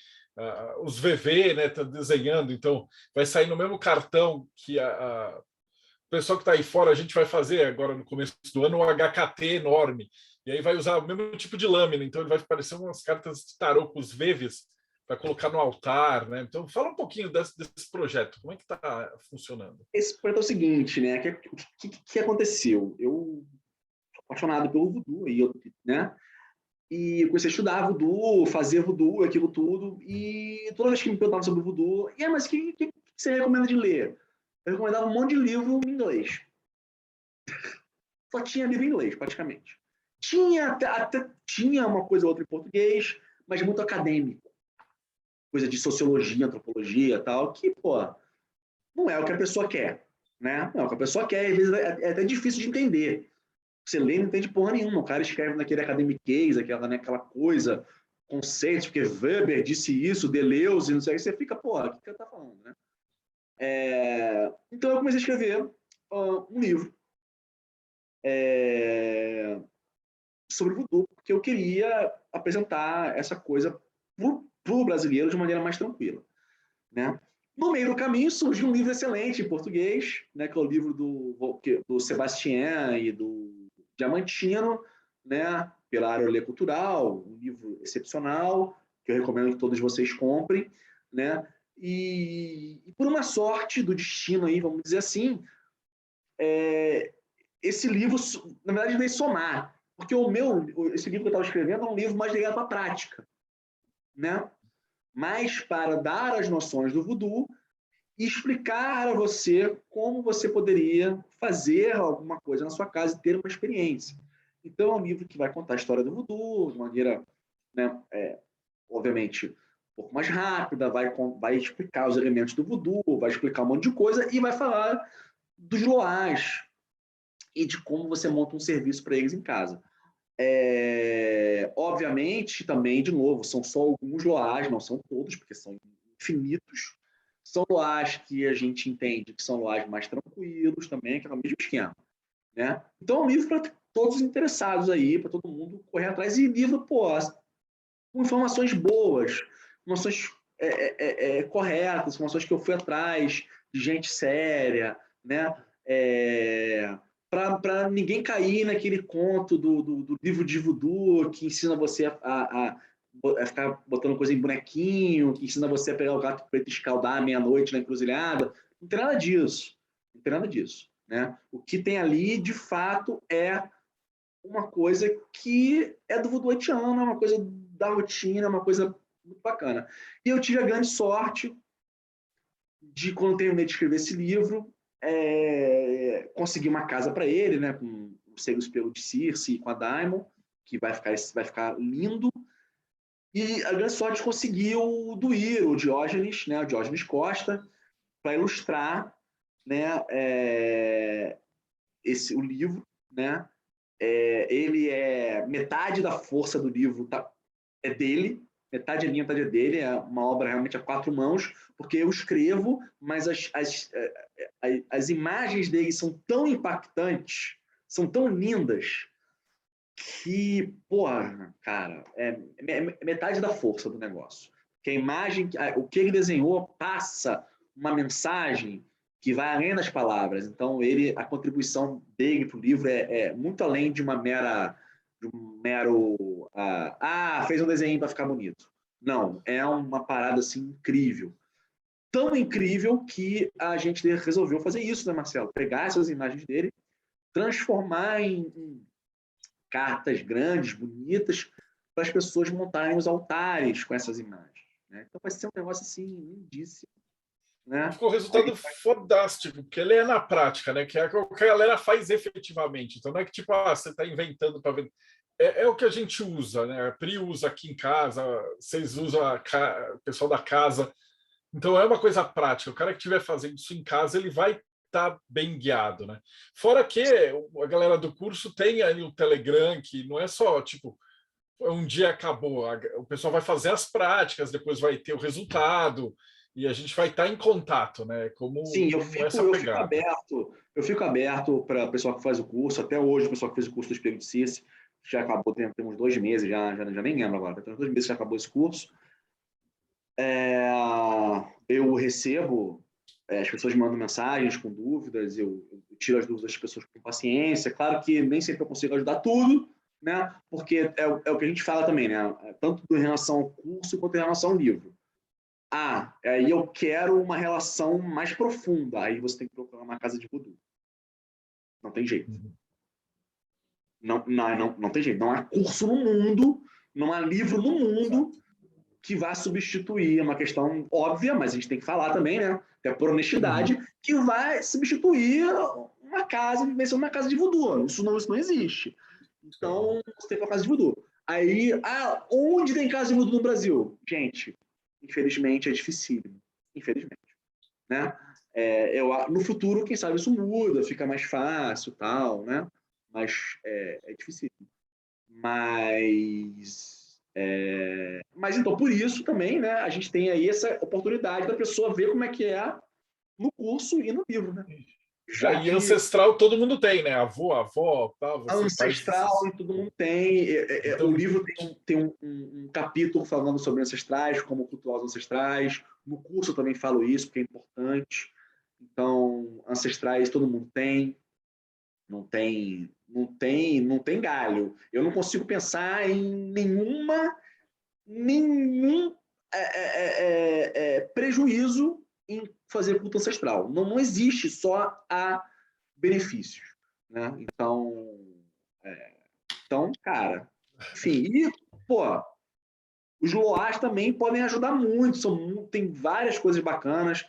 os VV, né? Tá desenhando, então vai sair no mesmo cartão que o pessoal que está aí fora, a gente vai fazer agora no começo do ano um HKT enorme, e aí vai usar o mesmo tipo de lâmina, então ele vai parecer umas cartas de tarô com os VVs para colocar no altar, né? Então fala um pouquinho desse projeto, como é que está funcionando? Esse projeto é o seguinte, né? O que aconteceu? Eu sou apaixonado pelo voodoo, né? E eu comecei a estudar voodoo, fazer voodoo, aquilo tudo, e toda vez que me perguntavam sobre voodoo, mas o que você recomenda de ler? Eu recomendava um monte de livro em inglês. Só tinha livro em inglês, praticamente. Até tinha uma coisa ou outra em português, mas muito acadêmico. Coisa de sociologia, antropologia e tal, que, não é o que a pessoa quer, né? Não é o que a pessoa quer, às vezes é até difícil de entender. Você lê e não entende porra nenhuma. O cara escreve naquele academiquez, aquela coisa, conceitos, porque Weber disse isso, Deleuze, não sei o que, você fica, o que ele tá falando, né? Então eu comecei a escrever um livro sobre voodoo, porque eu queria apresentar essa coisa para o brasileiro de maneira mais tranquila, né? No meio do caminho surgiu um livro excelente em português, né, que é o livro do Sebastião e do Diamantino, né, pela Aerolê Cultural, um livro excepcional, que eu recomendo que todos vocês comprem, né? E por uma sorte do destino aí, vamos dizer assim, esse livro, na verdade, veio somar, porque esse livro que eu estava escrevendo é um livro mais ligado à prática, né? Mas para dar as noções do voodoo e explicar a você como você poderia fazer alguma coisa na sua casa e ter uma experiência. Então, é um livro que vai contar a história do voodoo de maneira, né, obviamente, um pouco mais rápida, vai explicar os elementos do voodoo, vai explicar um monte de coisa e vai falar dos loás e de como você monta um serviço para eles em casa. Obviamente, também, de novo, são só alguns loás, não são todos, porque são infinitos. São loás que a gente entende que são loás mais tranquilos também, que é o mesmo esquema, né? Então, é um livro para todos os interessados aí, para todo mundo correr atrás. E livro, com informações boas, informações corretas, informações que eu fui atrás, de gente séria, né? Para ninguém cair naquele conto do livro de voodoo que ensina você a ficar botando coisa em bonequinho, que ensina você a pegar o gato preto e escaldar à meia-noite na encruzilhada. Não tem nada disso. Não tem nada disso, né? O que tem ali, de fato, é uma coisa que é do voodoo haitiano, é uma coisa da rotina, é uma coisa muito bacana. E eu tive a grande sorte de, quando terminei de escrever esse livro, conseguir uma casa para ele, né, com o selo Espelho de Circe e com a Daimon, que vai ficar lindo. E a grande sorte de conseguir o Duir, o Diógenes, né, o Diógenes Costa, para ilustrar, né, o livro, né? Ele metade da força do livro é dele, metade é minha, metade é dele, é uma obra realmente a 4 mãos, porque eu escrevo, mas as imagens dele são tão impactantes, são tão lindas, que, porra, cara, é metade da força do negócio. Que a imagem, o que ele desenhou passa uma mensagem que vai além das palavras. Então, a contribuição dele para o livro é muito além de um mero fez um desenho para ficar bonito. Não, é uma parada assim incrível. Tão incrível que a gente resolveu fazer isso, né, Marcelo? Pegar essas imagens dele, transformar em cartas grandes, bonitas, para as pessoas montarem os altares com essas imagens. Né? Então vai ser um negócio assim, lindíssimo. Né? Ficou um resultado fodástico, porque ele é na prática, né? Que é o que a galera faz efetivamente. Então não é que tipo, você está inventando para ver. É o que a gente usa, né? A Pri usa aqui em casa, vocês usam o pessoal da casa. Então é uma coisa prática. O cara que estiver fazendo isso em casa, ele vai estar bem guiado, né? Fora que a galera do curso tem aí o Telegram, que não é só tipo um dia acabou, o pessoal vai fazer as práticas, depois vai ter o resultado e a gente vai estar em contato, né? Sim, eu fico aberto para o pessoal que faz o curso. Até hoje, o pessoal que fez o curso do Espelho de Circe já acabou, tem uns 2 meses, já nem lembro agora, tem uns 2 meses que já acabou esse curso. Eu recebo, as pessoas me mandam mensagens com dúvidas, eu tiro as dúvidas das pessoas com paciência. Claro que nem sempre eu consigo ajudar tudo, né? Porque é o que a gente fala também, né? Tanto em relação ao curso quanto em relação ao livro. Aí eu quero uma relação mais profunda. Aí você tem que procurar uma casa de voodoo. Não tem jeito. Não tem jeito. Não há curso no mundo, não há livro no mundo que vá substituir uma questão óbvia, mas a gente tem que falar também, né? Até por honestidade, que vai substituir uma casa, vivência numa casa de voodoo. Isso não existe. Então, você tem uma casa de voodoo. Aí, onde tem casa de voodoo no Brasil? Gente, infelizmente é dificílimo. Infelizmente. Né? No futuro, quem sabe isso muda, fica mais fácil, tal, né? Mas é difícil. Mas então, por isso também, né, a gente tem aí essa oportunidade da pessoa ver como é que é no curso e no livro, né? E ancestral todo mundo tem, né? Avó, tal. Ancestral todo mundo tem. Então, o livro tem um capítulo falando sobre ancestrais, como cultuar os ancestrais. No curso eu também falo isso, porque é importante. Então, ancestrais todo mundo tem. Não tem galho. Eu não consigo pensar em nenhum prejuízo em fazer culto ancestral. Não existe, só há benefícios. Né? Então, cara, enfim. E, os loás também podem ajudar muito. Tem várias coisas bacanas,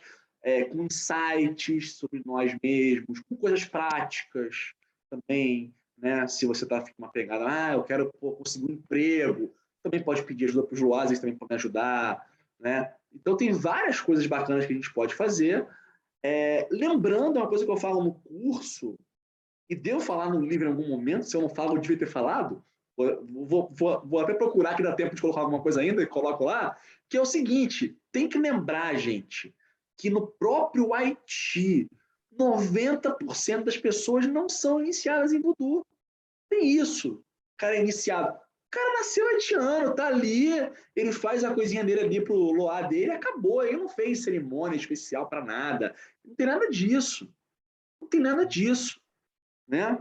com insights sobre nós mesmos, com coisas práticas também, né? Se você está com uma pegada, eu quero conseguir um emprego, também pode pedir ajuda para os loás, eles também podem ajudar, né? Então tem várias coisas bacanas que a gente pode fazer. Lembrando, uma coisa que eu falo no curso, e devo falar no livro em algum momento, se eu não falo, eu devia ter falado. Vou até procurar que dá tempo de colocar alguma coisa ainda e coloco lá, que é o seguinte, tem que lembrar, gente, que no próprio Haiti, 90% das pessoas não são iniciadas em voodoo. Tem isso. O cara é iniciado. O cara nasceu haitiano, tá ali, ele faz a coisinha dele ali pro loá dele, acabou. Ele não fez cerimônia especial para nada. Não tem nada disso. Não tem nada disso. Né?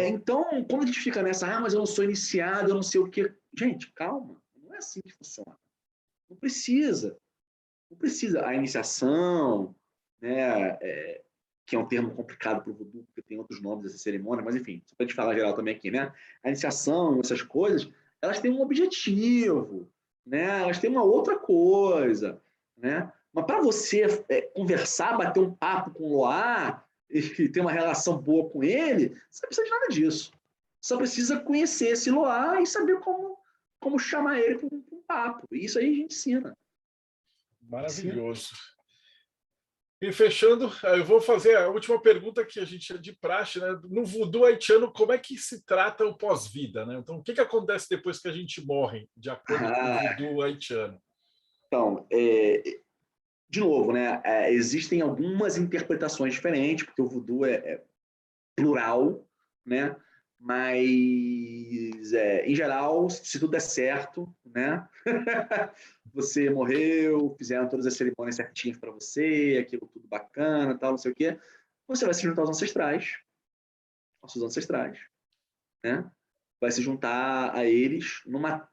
Então, quando a gente fica nessa, mas eu não sou iniciado, eu não sei o quê. Gente, calma. Não é assim que funciona. Não precisa. Não precisa. A iniciação, né, que é um termo complicado para o voodoo, porque tem outros nomes dessa cerimônia, mas enfim, só para a gente falar geral também aqui, né? A iniciação, essas coisas, elas têm um objetivo, né? Elas têm uma outra coisa, né? Mas para você conversar, bater um papo com o loá e ter uma relação boa com ele, você não precisa de nada disso. Só precisa conhecer esse loá e saber como chamar ele para um papo. E isso aí a gente ensina. Maravilhoso. E fechando, eu vou fazer a última pergunta que a gente é de praxe, né? No voodoo haitiano, como é que se trata o pós-vida, né? Então, o que acontece depois que a gente morre, de acordo com o voodoo haitiano? Então, de novo, né? Existem algumas interpretações diferentes, porque o voodoo é plural, né? Mas, em geral, se tudo der certo, né? Você morreu, fizeram todas as cerimônias certinhas para você, aquilo tudo bacana, tal, não sei o quê. Você vai se juntar aos seus ancestrais, né? Vai se juntar a eles numa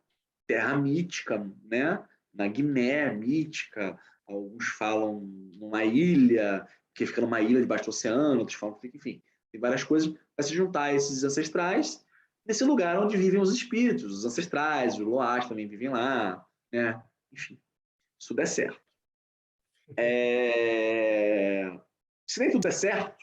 terra mítica, né? Na Guiné mítica. Alguns falam numa ilha, que fica numa ilha debaixo do oceano, outros falam que fica, enfim, tem várias coisas. Vai se juntar a esses ancestrais nesse lugar onde vivem os espíritos, os ancestrais, os loás também vivem lá, né? Enfim, isso der certo. Se nem tudo der certo,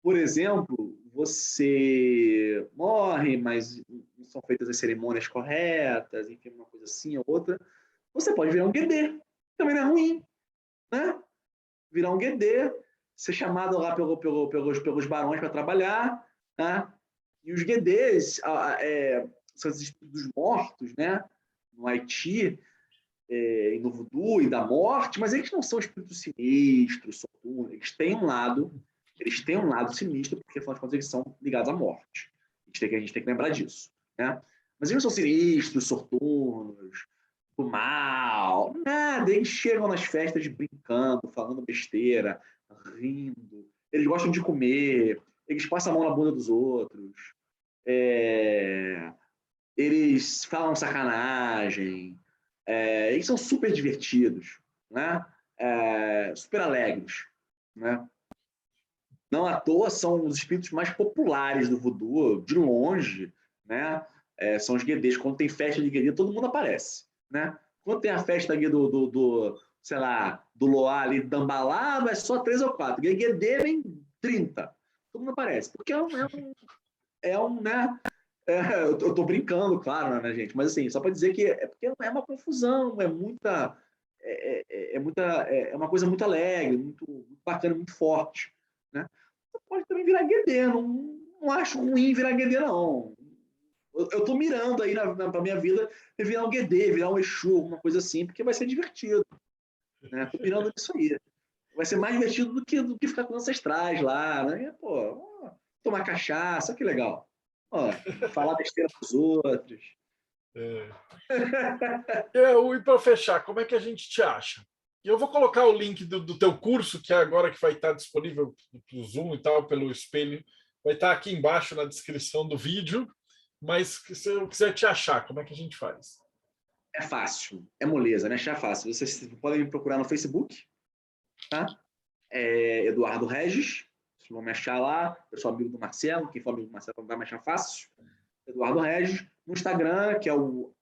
por exemplo, você morre, mas não são feitas as cerimônias corretas, enfim, uma coisa assim ou outra, você pode virar um guedê. Também não é ruim, né? Virar um guedê, ser chamado lá pelos barões para trabalhar, né? E os guedês são os espíritos mortos, né? No Haiti, e no voodoo e da morte, mas eles não são espíritos sinistros, soturnos, eles têm um lado sinistro, porque afinal de contas eles são ligados à morte. A gente tem que lembrar disso, né? Mas eles não são sinistros, soturnos, do mal, nada. Eles chegam nas festas brincando, falando besteira, rindo. Eles gostam de comer, eles passam a mão na bunda dos outros, eles falam sacanagem, eles são super divertidos, né? Super alegres, né? Não à toa são os espíritos mais populares do voodoo, de longe, né? São os guedês. Quando tem festa de guedê, todo mundo aparece, né? Quando tem a festa aqui sei lá, do Loá ali, Dambalá, é só 3 ou 4. Guedê vem 30. Todo mundo aparece. Porque né? Eu tô brincando, claro, né, gente? Mas assim, só para dizer que porque é uma confusão, é uma coisa muito alegre, muito bacana, muito forte, né? Você pode também virar guedê, não acho ruim virar guedê, não. Eu tô mirando aí pra minha vida virar um guedê, virar um Exu, alguma coisa assim, porque vai ser divertido, né? Tô mirando nisso aí. Vai ser mais divertido do que ficar com ancestrais lá, né? Pô, tomar cachaça, que legal. Ó, falar besteira pros outros. E para fechar, como é que a gente te acha? Eu vou colocar o link do teu curso, que é agora que vai estar disponível pelo Zoom e tal, pelo espelho. Vai estar aqui embaixo na descrição do vídeo. Mas se eu quiser te achar, como é que a gente faz? É fácil, é moleza, né? Achar fácil. Vocês podem me procurar no Facebook, tá? Eduardo Regis. Vocês vão me achar lá. Eu sou amigo do Marcelo. Quem for amigo do Marcelo vai me achar fácil. Eduardo Regis. No Instagram, que é o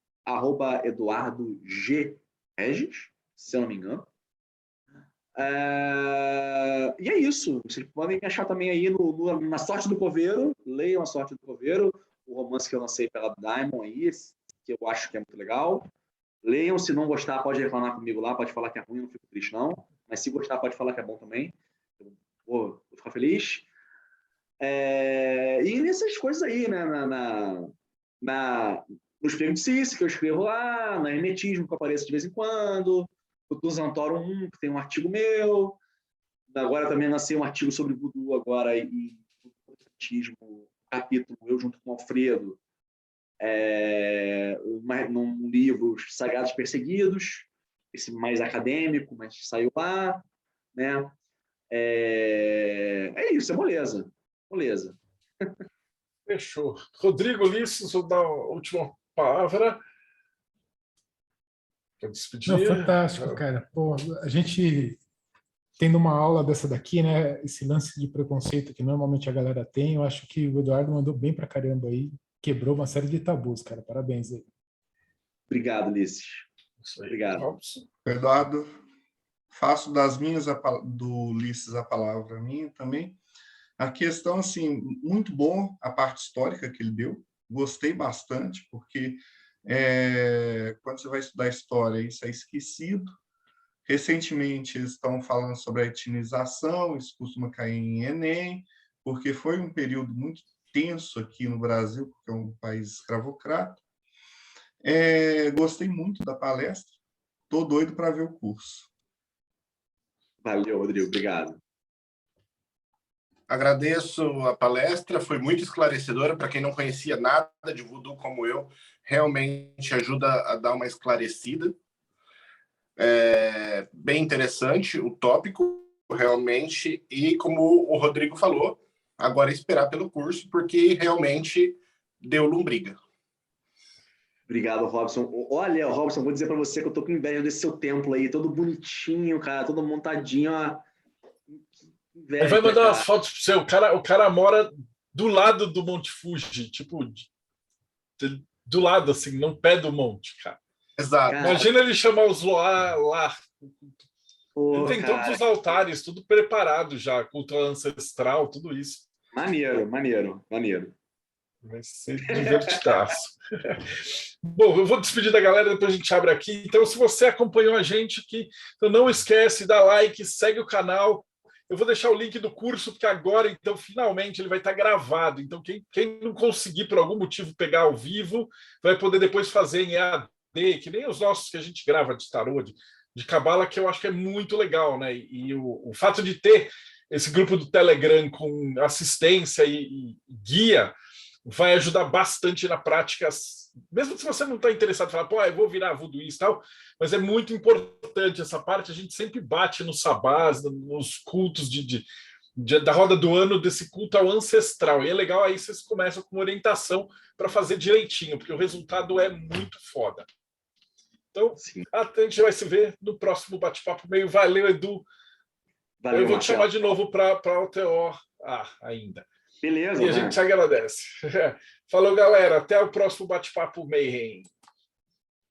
@EduardoG Regis, se eu não me engano. E é isso. Vocês podem me achar também aí na Sorte do Coveiro. Leiam A Sorte do Coveiro, o romance que eu lancei pela Diamond aí, que eu acho que é muito legal. Leiam, se não gostar, pode reclamar comigo lá, pode falar que é ruim, eu não fico triste, não. Mas se gostar, pode falar que é bom também. Eu vou ficar feliz. E nessas coisas aí, né? No Espelho de Cícero, que eu escrevo lá, na Hermetismo, que eu apareço de vez em quando, no Tuzantorum 1, que tem um artigo meu. Agora também lancei um artigo sobre voodoo agora e protestantismo, capítulo, eu junto com o Alfredo, num livro Sagrados Perseguidos, esse mais acadêmico, mas saiu lá, né? É isso, é moleza. Moleza. Fechou. Rodrigo Ulisses, vou dar a última palavra. Para despedir. Não, fantástico, cara. Pô, a gente tendo uma aula dessa daqui, né? Esse lance de preconceito que normalmente a galera tem, eu acho que o Eduardo mandou bem pra caramba aí, quebrou uma série de tabus, cara. Parabéns aí. Obrigado, Ulisses. Obrigado. Eduardo, faço das minhas do Ulisses a palavra minha também. A questão, assim, muito bom a parte histórica que ele deu. Gostei bastante, porque quando você vai estudar história, isso é esquecido. Recentemente, eles estão falando sobre a etnização, isso costuma cair em Enem, porque foi um período muito tenso aqui no Brasil, porque é um país escravocrata. Gostei muito da palestra, estou doido para ver o curso. Valeu, Rodrigo, obrigado. Agradeço a palestra, foi muito esclarecedora. Para quem não conhecia nada de voodoo como eu, realmente ajuda a dar uma esclarecida. Bem interessante o tópico, realmente, e como o Rodrigo falou, agora esperar pelo curso, porque realmente deu lombriga. Obrigado, Robson. Olha, Robson, vou dizer para você que eu tô com inveja desse seu templo aí, todo bonitinho, cara, todo montadinho, ó. Ele vai mandar umas fotos para você. O cara mora do lado do Monte Fuji, tipo, do lado, assim, no pé do monte, cara. Exato. Cara, imagina ele chamar os Loa lá. Ele tem cara, todos os altares, tudo preparado já, culto ancestral, tudo isso. maneiro, maneiro, maneiro. Vai ser divertidaço. Bom, eu vou despedir da galera, depois a gente abre aqui. Então, se você acompanhou a gente aqui, então não esquece, dá like, segue o canal. Eu vou deixar o link do curso, porque agora, então, finalmente, ele vai estar gravado. Então, quem não conseguir, por algum motivo, pegar ao vivo, vai poder depois fazer em EAD, que nem os nossos que a gente grava de tarô, de cabala, que eu acho que é muito legal, né? E o fato de ter esse grupo do Telegram com assistência e guia vai ajudar bastante na prática, mesmo se você não está interessado em falar, pô, eu vou virar voodooista e tal, mas é muito importante essa parte, a gente sempre bate nos sabás, nos cultos da roda do ano, desse culto ao ancestral, e é legal, aí vocês começam com orientação para fazer direitinho, porque o resultado é muito foda. Então, a gente vai se ver no próximo bate-papo meio. Valeu, Edu. Valeu, eu vou te Marcelo. chamar de novo para o TO ainda. Beleza, E a gente agradece. Falou, galera. Até o próximo bate-papo Mayhem.